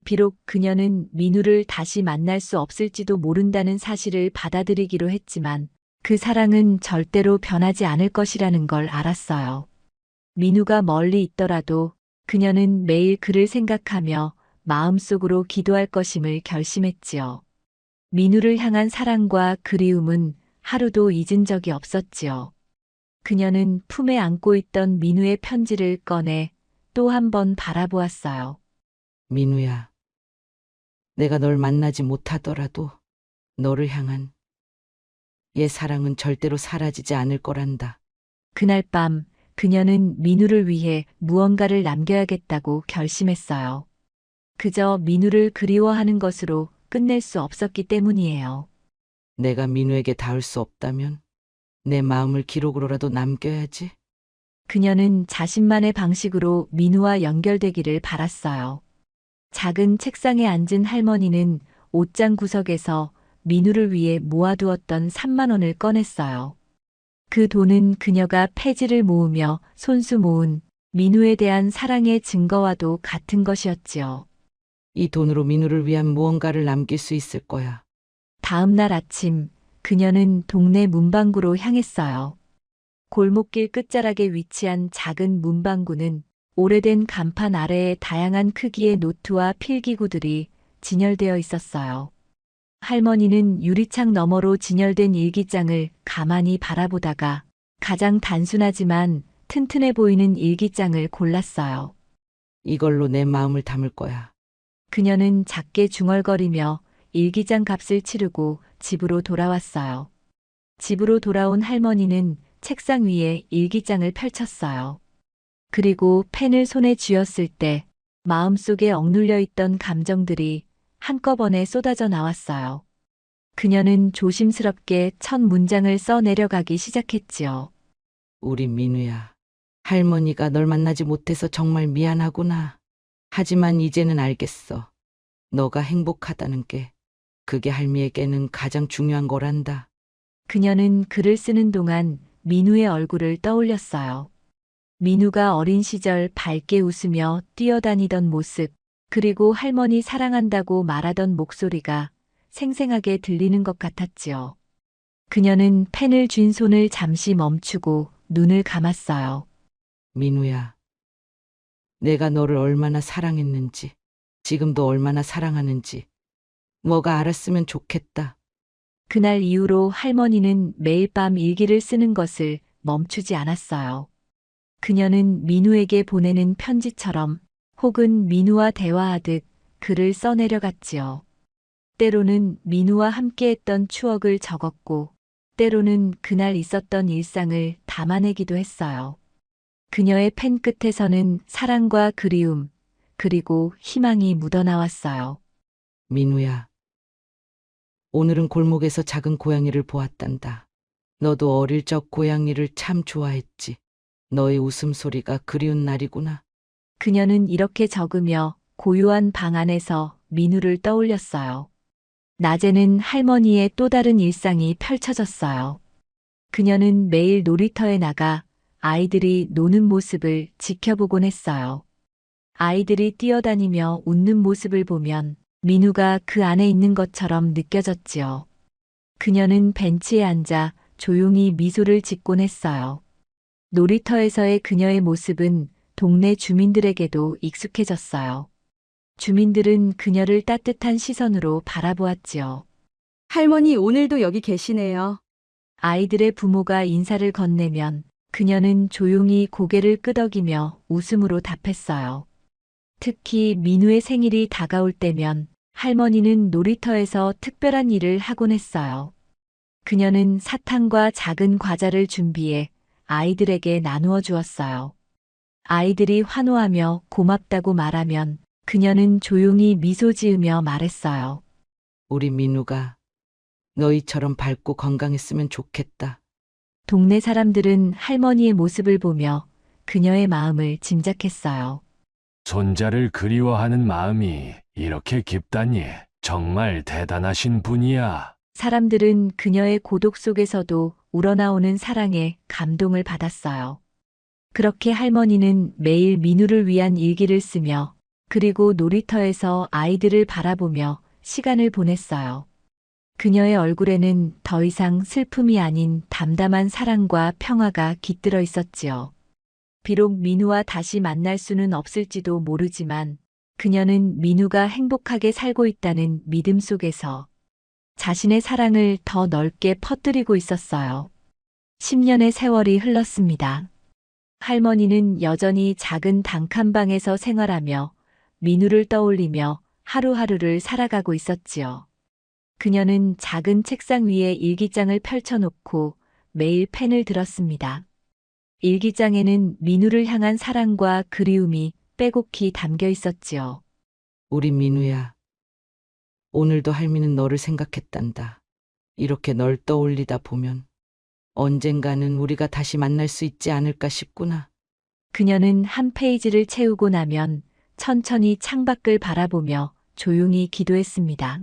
비록 그녀는 민우를 다시 만날 수 없을지도 모른다는 사실을 받아들이기로 했지만 그 사랑은 절대로 변하지 않을 것이라는 걸 알았어요. 민우가 멀리 있더라도 그녀는 매일 그를 생각하며 마음속으로 기도할 것임을 결심했지요. 민우를 향한 사랑과 그리움은 하루도 잊은 적이 없었지요. 그녀는 품에 안고 있던 민우의 편지를 꺼내 또 한 번 바라보았어요. 민우야, 내가 널 만나지 못하더라도 너를 향한 옛 사랑은 절대로 사라지지 않을 거란다. 그날 밤 그녀는 민우를 위해 무언가를 남겨야겠다고 결심했어요. 그저 민우를 그리워하는 것으로 끝낼 수 없었기 때문이에요. 내가 민우에게 닿을 수 없다면 내 마음을 기록으로라도 남겨야지. 그녀는 자신만의 방식으로 민우와 연결되기를 바랐어요. 작은 책상에 앉은 할머니는 옷장 구석에서 민우를 위해 모아두었던 3만 원을 꺼냈어요. 그 돈은 그녀가 폐지를 모으며 손수 모은 민우에 대한 사랑의 증거와도 같은 것이었지요. 이 돈으로 민우를 위한 무언가를 남길 수 있을 거야. 다음 날 아침 그녀는 동네 문방구로 향했어요. 골목길 끝자락에 위치한 작은 문방구는 오래된 간판 아래에 다양한 크기의 노트와 필기구들이 진열되어 있었어요. 할머니는 유리창 너머로 진열된 일기장을 가만히 바라보다가 가장 단순하지만 튼튼해 보이는 일기장을 골랐어요. 이걸로 내 마음을 담을 거야. 그녀는 작게 중얼거리며 일기장 값을 치르고 집으로 돌아왔어요. 집으로 돌아온 할머니는 책상 위에 일기장을 펼쳤어요. 그리고 펜을 손에 쥐었을 때 마음속에 억눌려 있던 감정들이 한꺼번에 쏟아져 나왔어요. 그녀는 조심스럽게 첫 문장을 써 내려가기 시작했지요. 우리 민우야, 할머니가 널 만나지 못해서 정말 미안하구나. 하지만 이제는 알겠어. 너가 행복하다는 게 그게 할미에게는 가장 중요한 거란다. 그녀는 글을 쓰는 동안 민우의 얼굴을 떠올렸어요. 민우가 어린 시절 밝게 웃으며 뛰어다니던 모습, 그리고 할머니 사랑한다고 말하던 목소리가 생생하게 들리는 것 같았지요. 그녀는 펜을 쥔 손을 잠시 멈추고 눈을 감았어요. 민우야, 내가 너를 얼마나 사랑했는지, 지금도 얼마나 사랑하는지, 너가 알았으면 좋겠다. 그날 이후로 할머니는 매일 밤 일기를 쓰는 것을 멈추지 않았어요. 그녀는 민우에게 보내는 편지처럼 혹은 민우와 대화하듯 글을 써내려갔지요. 때로는 민우와 함께했던 추억을 적었고, 때로는 그날 있었던 일상을 담아내기도 했어요. 그녀의 펜 끝에서는 사랑과 그리움, 그리고 희망이 묻어나왔어요. 민우야, 오늘은 골목에서 작은 고양이를 보았단다. 너도 어릴 적 고양이를 참 좋아했지. 너의 웃음소리가 그리운 날이구나. 그녀는 이렇게 적으며 고요한 방 안에서 민우를 떠올렸어요. 낮에는 할머니의 또 다른 일상이 펼쳐졌어요. 그녀는 매일 놀이터에 나가 아이들이 노는 모습을 지켜보곤 했어요. 아이들이 뛰어다니며 웃는 모습을 보면 민우가 그 안에 있는 것처럼 느껴졌지요. 그녀는 벤치에 앉아 조용히 미소를 짓곤 했어요. 놀이터에서의 그녀의 모습은 동네 주민들에게도 익숙해졌어요. 주민들은 그녀를 따뜻한 시선으로 바라보았지요. 할머니 오늘도 여기 계시네요. 아이들의 부모가 인사를 건네면 그녀는 조용히 고개를 끄덕이며 웃음으로 답했어요. 특히 민우의 생일이 다가올 때면 할머니는 놀이터에서 특별한 일을 하곤 했어요. 그녀는 사탕과 작은 과자를 준비해 아이들에게 나누어 주었어요. 아이들이 환호하며 고맙다고 말하면 그녀는 조용히 미소 지으며 말했어요. 우리 민우가 너희처럼 밝고 건강했으면 좋겠다. 동네 사람들은 할머니의 모습을 보며 그녀의 마음을 짐작했어요. 손자를 그리워하는 마음이 이렇게 깊다니 정말 대단하신 분이야. 사람들은 그녀의 고독 속에서도 우러나오는 사랑에 감동을 받았어요. 그렇게 할머니는 매일 민우를 위한 일기를 쓰며 그리고 놀이터에서 아이들을 바라보며 시간을 보냈어요. 그녀의 얼굴에는 더 이상 슬픔이 아닌 담담한 사랑과 평화가 깃들어 있었지요. 비록 민우와 다시 만날 수는 없을지도 모르지만 그녀는 민우가 행복하게 살고 있다는 믿음 속에서 자신의 사랑을 더 넓게 퍼뜨리고 있었어요. 10년의 세월이 흘렀습니다. 할머니는 여전히 작은 단칸방에서 생활하며 민우를 떠올리며 하루하루를 살아가고 있었지요. 그녀는 작은 책상 위에 일기장을 펼쳐놓고 매일 펜을 들었습니다. 일기장에는 민우를 향한 사랑과 그리움이 빼곡히 담겨 있었지요. 우리 민우야, 오늘도 할미는 너를 생각했단다. 이렇게 널 떠올리다 보면 언젠가는 우리가 다시 만날 수 있지 않을까 싶구나. 그녀는 한 페이지를 채우고 나면 천천히 창밖을 바라보며 조용히 기도했습니다.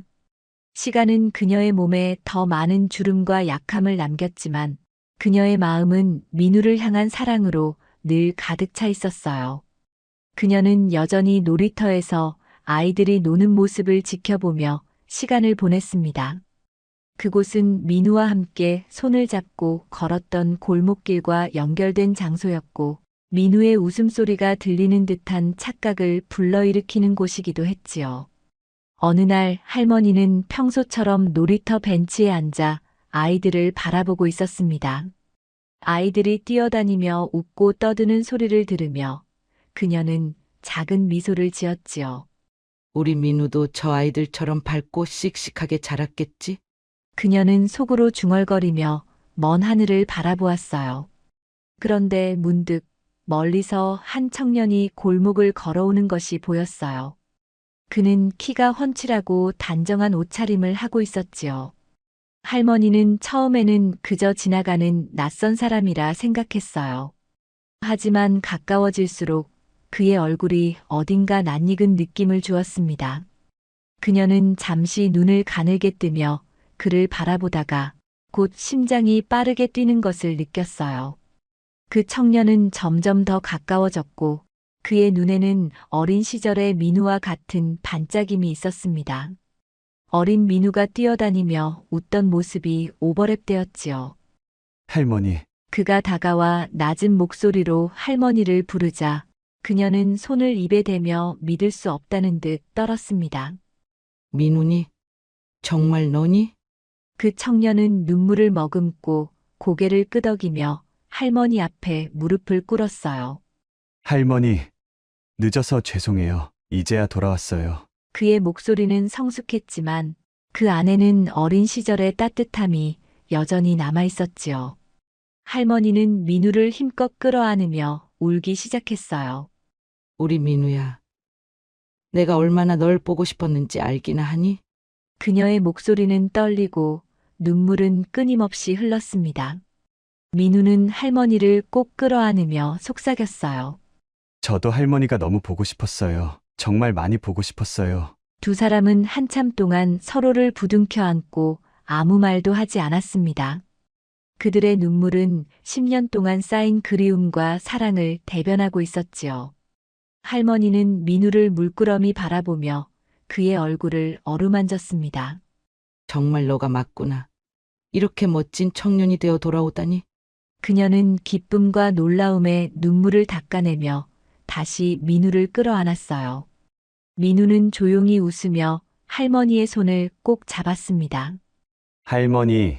시간은 그녀의 몸에 더 많은 주름과 약함을 남겼지만 그녀의 마음은 민우를 향한 사랑으로 늘 가득 차 있었어요. 그녀는 여전히 놀이터에서 아이들이 노는 모습을 지켜보며 시간을 보냈습니다. 그곳은 민우와 함께 손을 잡고 걸었던 골목길과 연결된 장소였고 민우의 웃음소리가 들리는 듯한 착각을 불러일으키는 곳이기도 했지요. 어느 날 할머니는 평소처럼 놀이터 벤치에 앉아 아이들을 바라보고 있었습니다. 아이들이 뛰어다니며 웃고 떠드는 소리를 들으며 그녀는 작은 미소를 지었지요. 우리 민우도 저 아이들처럼 밝고 씩씩하게 자랐겠지? 그녀는 속으로 중얼거리며 먼 하늘을 바라보았어요. 그런데 문득 멀리서 한 청년이 골목을 걸어오는 것이 보였어요. 그는 키가 훤칠하고 단정한 옷차림을 하고 있었지요. 할머니는 처음에는 그저 지나가는 낯선 사람이라 생각했어요. 하지만 가까워질수록 그의 얼굴이 어딘가 낯익은 느낌을 주었습니다. 그녀는 잠시 눈을 가늘게 뜨며 그를 바라보다가 곧 심장이 빠르게 뛰는 것을 느꼈어요. 그 청년은 점점 더 가까워졌고 그의 눈에는 어린 시절의 민우와 같은 반짝임이 있었습니다. 어린 민우가 뛰어다니며 웃던 모습이 오버랩되었지요. 할머니, 그가 다가와 낮은 목소리로 할머니를 부르자 그녀는 손을 입에 대며 믿을 수 없다는 듯 떨었습니다. 민훈이? 정말 너니? 그 청년은 눈물을 머금고 고개를 끄덕이며 할머니 앞에 무릎을 꿇었어요. 할머니, 늦어서 죄송해요. 이제야 돌아왔어요. 그의 목소리는 성숙했지만 그 안에는 어린 시절의 따뜻함이 여전히 남아 있었지요. 할머니는 민우를 힘껏 끌어안으며 울기 시작했어요. 우리 민우야. 내가 얼마나 널 보고 싶었는지 알기나 하니? 그녀의 목소리는 떨리고 눈물은 끊임없이 흘렀습니다. 민우는 할머니를 꼭 끌어안으며 속삭였어요. 저도 할머니가 너무 보고 싶었어요. 정말 많이 보고 싶었어요. 두 사람은 한참 동안 서로를 부둥켜 안고 아무 말도 하지 않았습니다. 그들의 눈물은 10년 동안 쌓인 그리움과 사랑을 대변하고 있었지요. 할머니는 민우를 물끄러미 바라보며 그의 얼굴을 어루만졌습니다. 정말 너가 맞구나. 이렇게 멋진 청년이 되어 돌아오다니. 그녀는 기쁨과 놀라움에 눈물을 닦아내며 다시 민우를 끌어안았어요. 민우는 조용히 웃으며 할머니의 손을 꼭 잡았습니다. 할머니,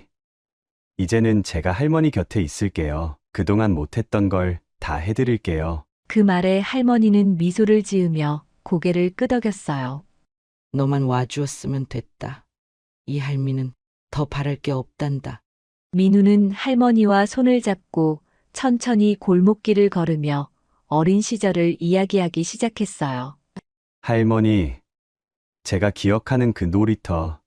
이제는 제가 할머니 곁에 있을게요. 그동안 못했던 걸 다 해드릴게요. 그 말에 할머니는 미소를 지으며 고개를 끄덕였어요. 너만 와주었으면 됐다. 이 할미는 더 바랄 게 없단다. 민우는 할머니와 손을 잡고 천천히 골목길을 걸으며 어린 시절을 이야기하기 시작했어요. 할머니, 제가 기억하는 그 놀이터,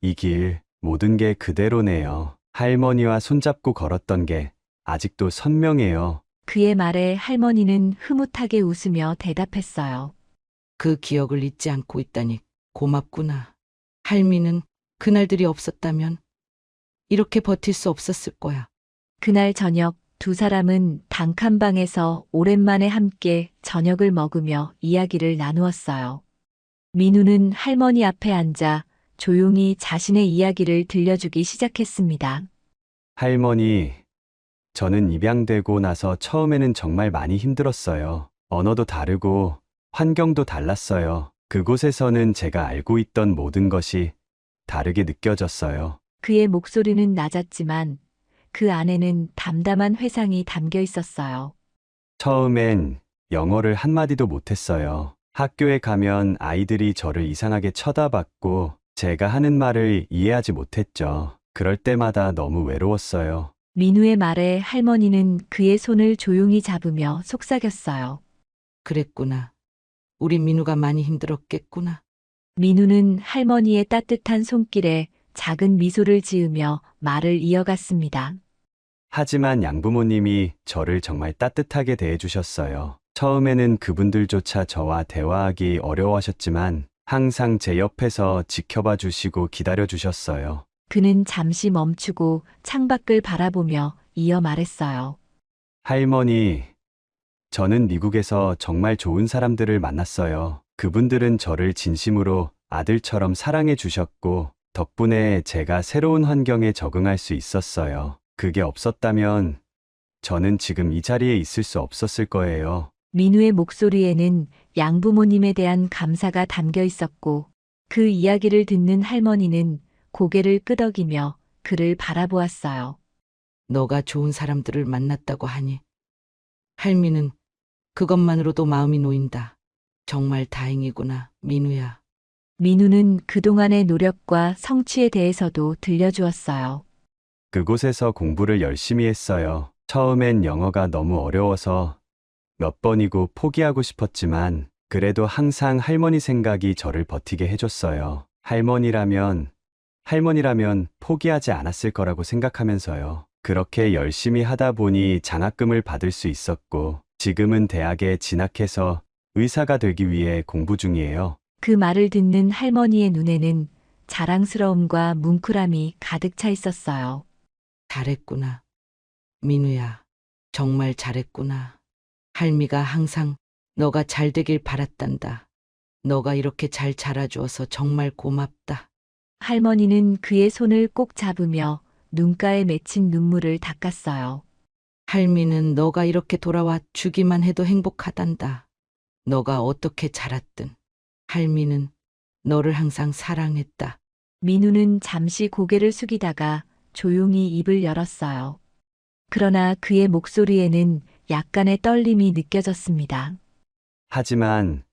이 길, 모든 게 그대로네요. 할머니와 손잡고 걸었던 게 아직도 선명해요. 그의 말에 할머니는 흐뭇하게 웃으며 대답했어요. 그 기억을 잊지 않고 있다니 고맙구나. 할미는 그날들이 없었다면 이렇게 버틸 수 없었을 거야. 그날 저녁 두 사람은 단칸방에서 오랜만에 함께 저녁을 먹으며 이야기를 나누었어요. 민우는 할머니 앞에 앉아 조용히 자신의 이야기를 들려주기 시작했습니다. 할머니, 저는 입양되고 나서 처음에는 정말 많이 힘들었어요. 언어도 다르고 환경도 달랐어요. 그곳에서는 제가 알고 있던 모든 것이 다르게 느껴졌어요. 그의 목소리는 낮았지만 그 안에는 담담한 회상이 담겨 있었어요. 처음엔 영어를 한마디도 못했어요. 학교에 가면 아이들이 저를 이상하게 쳐다봤고 제가 하는 말을 이해하지 못했죠. 그럴 때마다 너무 외로웠어요. 민우의 말에 할머니는 그의 손을 조용히 잡으며 속삭였어요. 그랬구나. 우리 민우가 많이 힘들었겠구나. 민우는 할머니의 따뜻한 손길에 작은 미소를 지으며 말을 이어갔습니다. 하지만 양부모님이 저를 정말 따뜻하게 대해주셨어요. 처음에는 그분들조차 저와 대화하기 어려워하셨지만 항상 제 옆에서 지켜봐 주시고 기다려 주셨어요. 그는 잠시 멈추고 창밖을 바라보며 이어 말했어요. 할머니, 저는 미국에서 정말 좋은 사람들을 만났어요. 그분들은 저를 진심으로 아들처럼 사랑해 주셨고 덕분에 제가 새로운 환경에 적응할 수 있었어요. 그게 없었다면 저는 지금 이 자리에 있을 수 없었을 거예요. 민우의 목소리에는 양부모님에 대한 감사가 담겨 있었고 그 이야기를 듣는 할머니는 고개를 끄덕이며 그를 바라보았어요. 너가 좋은 사람들을 만났다고 하니 할미는 그것만으로도 마음이 놓인다. 정말 다행이구나, 민우야. 민우는 그동안의 노력과 성취에 대해서도 들려주었어요. 그곳에서 공부를 열심히 했어요. 처음엔 영어가 너무 어려워서 몇 번이고 포기하고 싶었지만 그래도 항상 할머니 생각이 저를 버티게 해줬어요. 할머니라면 포기하지 않았을 거라고 생각하면서요. 그렇게 열심히 하다 보니 장학금을 받을 수 있었고 지금은 대학에 진학해서 의사가 되기 위해 공부 중이에요. 그 말을 듣는 할머니의 눈에는 자랑스러움과 뭉클함이 가득 차 있었어요. 잘했구나. 민우야, 정말 잘했구나. 할미가 항상 너가 잘 되길 바랐단다. 너가 이렇게 잘 자라주어서 정말 고맙다. 할머니는 그의 손을 꼭 잡으며 눈가에 맺힌 눈물을 닦았어요. 할미는 너가 이렇게 돌아와 주기만 해도 행복하단다. 너가 어떻게 자랐든 할미는 너를 항상 사랑했다. 민우는 잠시 고개를 숙이다가 조용히 입을 열었어요. 그러나 그의 목소리에는 약간의 떨림이 느껴졌습니다. 하지만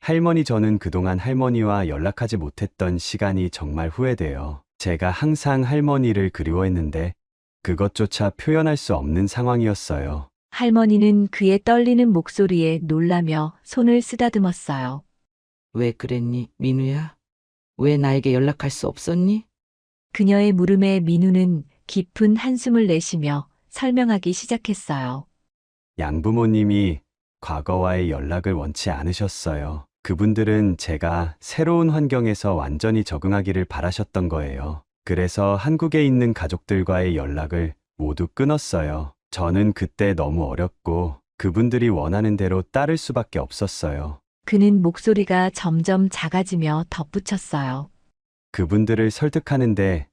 할머니, 저는 그동안 할머니와 연락하지 못했던 시간이 정말 후회돼요. 제가 항상 할머니를 그리워했는데 그것조차 표현할 수 없는 상황이었어요. 할머니는 그의 떨리는 목소리에 놀라며 손을 쓰다듬었어요. 왜 그랬니, 민우야? 왜 나에게 연락할 수 없었니? 그녀의 물음에 민우는 깊은 한숨을 내쉬며 설명하기 시작했어요. 양부모님이 과거와의 연락을 원치 않으셨어요. 그분들은 제가 새로운 환경에서 완전히 적응하기를 바라셨던 거예요. 그래서 한국에 있는 가족들과의 연락을 모두 끊었어요. 저는 그때 너무 어렸고 그분들이 원하는 대로 따를 수밖에 없었어요. 그는 목소리가 점점 작아지며 덧붙였어요. 그분들을 설득하는데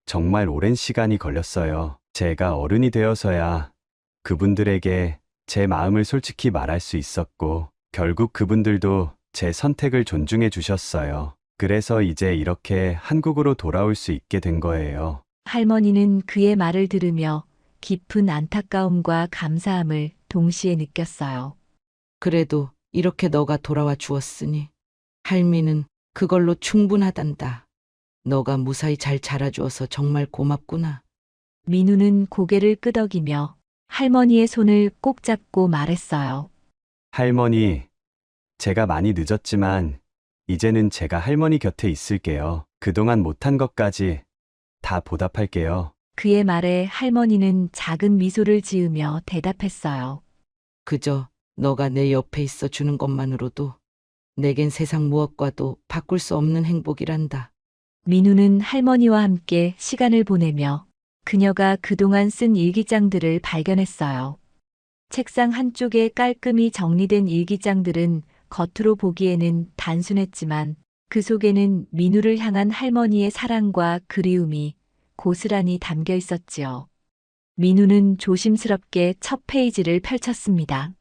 정말 오랜 시간이 걸렸어요. 제가 어른이 되어서야 그분들에게 제 마음을 솔직히 말할 수 있었고, 결국 그분들도 제 선택을 존중해 주셨어요. 그래서 이제 이렇게 한국으로 돌아올 수 있게 된 거예요. 할머니는 그의 말을 들으며 깊은 안타까움과 감사함을 동시에 느꼈어요. 그래도 이렇게 너가 돌아와 주었으니 할미는 그걸로 충분하단다. 너가 무사히 잘 자라주어서 정말 고맙구나. 민우는 고개를 끄덕이며 할머니의 손을 꼭 잡고 말했어요. 할머니, 제가 많이 늦었지만 이제는 제가 할머니 곁에 있을게요. 그동안 못한 것까지 다 보답할게요. 그의 말에 할머니는 작은 미소를 지으며 대답했어요. 그저 너가 내 옆에 있어 주는 것만으로도 내겐 세상 무엇과도 바꿀 수 없는 행복이란다. 민우는 할머니와 함께 시간을 보내며 그녀가 그동안 쓴 일기장들을 발견했어요. 책상 한쪽에 깔끔히 정리된 일기장들은 겉으로 보기에는 단순했지만 그 속에는 민우를 향한 할머니의 사랑과 그리움이 고스란히 담겨 있었지요. 민우는 조심스럽게 첫 페이지를 펼쳤습니다.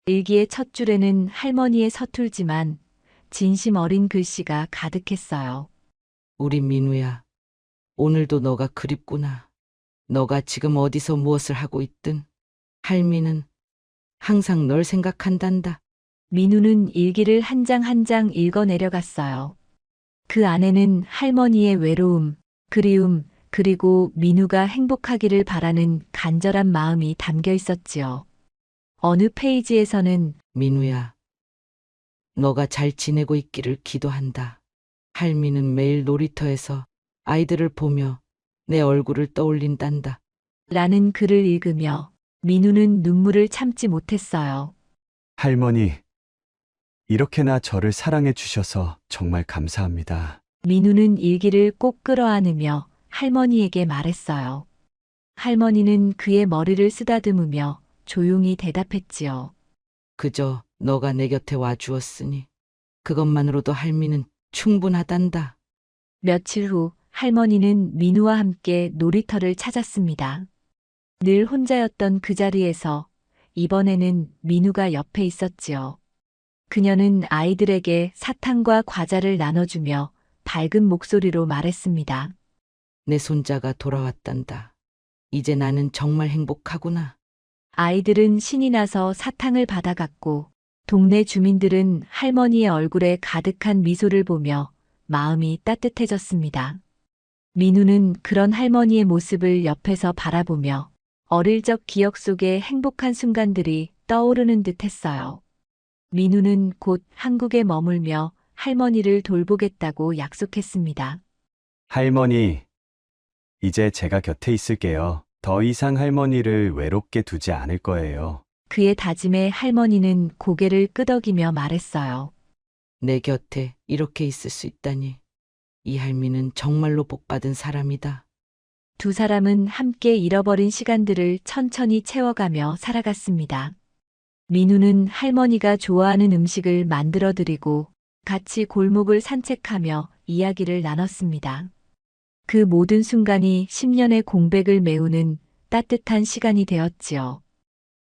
일기의 첫 줄에는 할머니의 서툴지만 진심 어린 글씨가 가득했어요. 우리 민우야, 오늘도 너가 그립구나. 너가 지금 어디서 무엇을 하고 있든 할미는 항상 널 생각한단다. 민우는 일기를 한 장 한 장 읽어 내려갔어요. 그 안에는 할머니의 외로움, 그리움, 그리고 민우가 행복하기를 바라는 간절한 마음이 담겨 있었지요. 어느 페이지에서는 민우야, 너가 잘 지내고 있기를 기도한다. 할미는 매일 놀이터에서 아이들을 보며 내 얼굴을 떠올린단다. 라는 글을 읽으며 민우는 눈물을 참지 못했어요. 할머니, 이렇게나 저를 사랑해 주셔서 정말 감사합니다. 민우는 일기를 꼭 끌어안으며 할머니에게 말했어요. 할머니는 그의 머리를 쓰다듬으며 조용히 대답했지요. 그저 너가 내 곁에 와 주었으니 그것만으로도 할미는 충분하단다. 며칠 후 할머니는 민우와 함께 놀이터를 찾았습니다. 늘 혼자였던 그 자리에서 이번에는 민우가 옆에 있었지요. 그녀는 아이들에게 사탕과 과자를 나눠주며 밝은 목소리로 말했습니다. 내 손자가 돌아왔단다. 이제 나는 정말 행복하구나. 아이들은 신이 나서 사탕을 받아갔고 동네 주민들은 할머니의 얼굴에 가득한 미소를 보며 마음이 따뜻해졌습니다. 민우는 그런 할머니의 모습을 옆에서 바라보며 어릴 적 기억 속의 행복한 순간들이 떠오르는 듯 했어요. 민우는 곧 한국에 머물며 할머니를 돌보겠다고 약속했습니다. 할머니, 이제 제가 곁에 있을게요. 더 이상 할머니를 외롭게 두지 않을 거예요. 그의 다짐에 할머니는 고개를 끄덕이며 말했어요. 내 곁에 이렇게 있을 수 있다니. 이 할미는 정말로 복받은 사람이다. 두 사람은 함께 잃어버린 시간들을 천천히 채워가며 살아갔습니다. 민우는 할머니가 좋아하는 음식을 만들어 드리고 같이 골목을 산책하며 이야기를 나눴습니다. 그 모든 순간이 10년의 공백을 메우는 따뜻한 시간이 되었지요.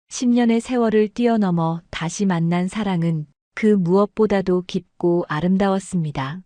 10년의 세월을 뛰어넘어 다시 만난 사랑은 그 무엇보다도 깊고 아름다웠습니다.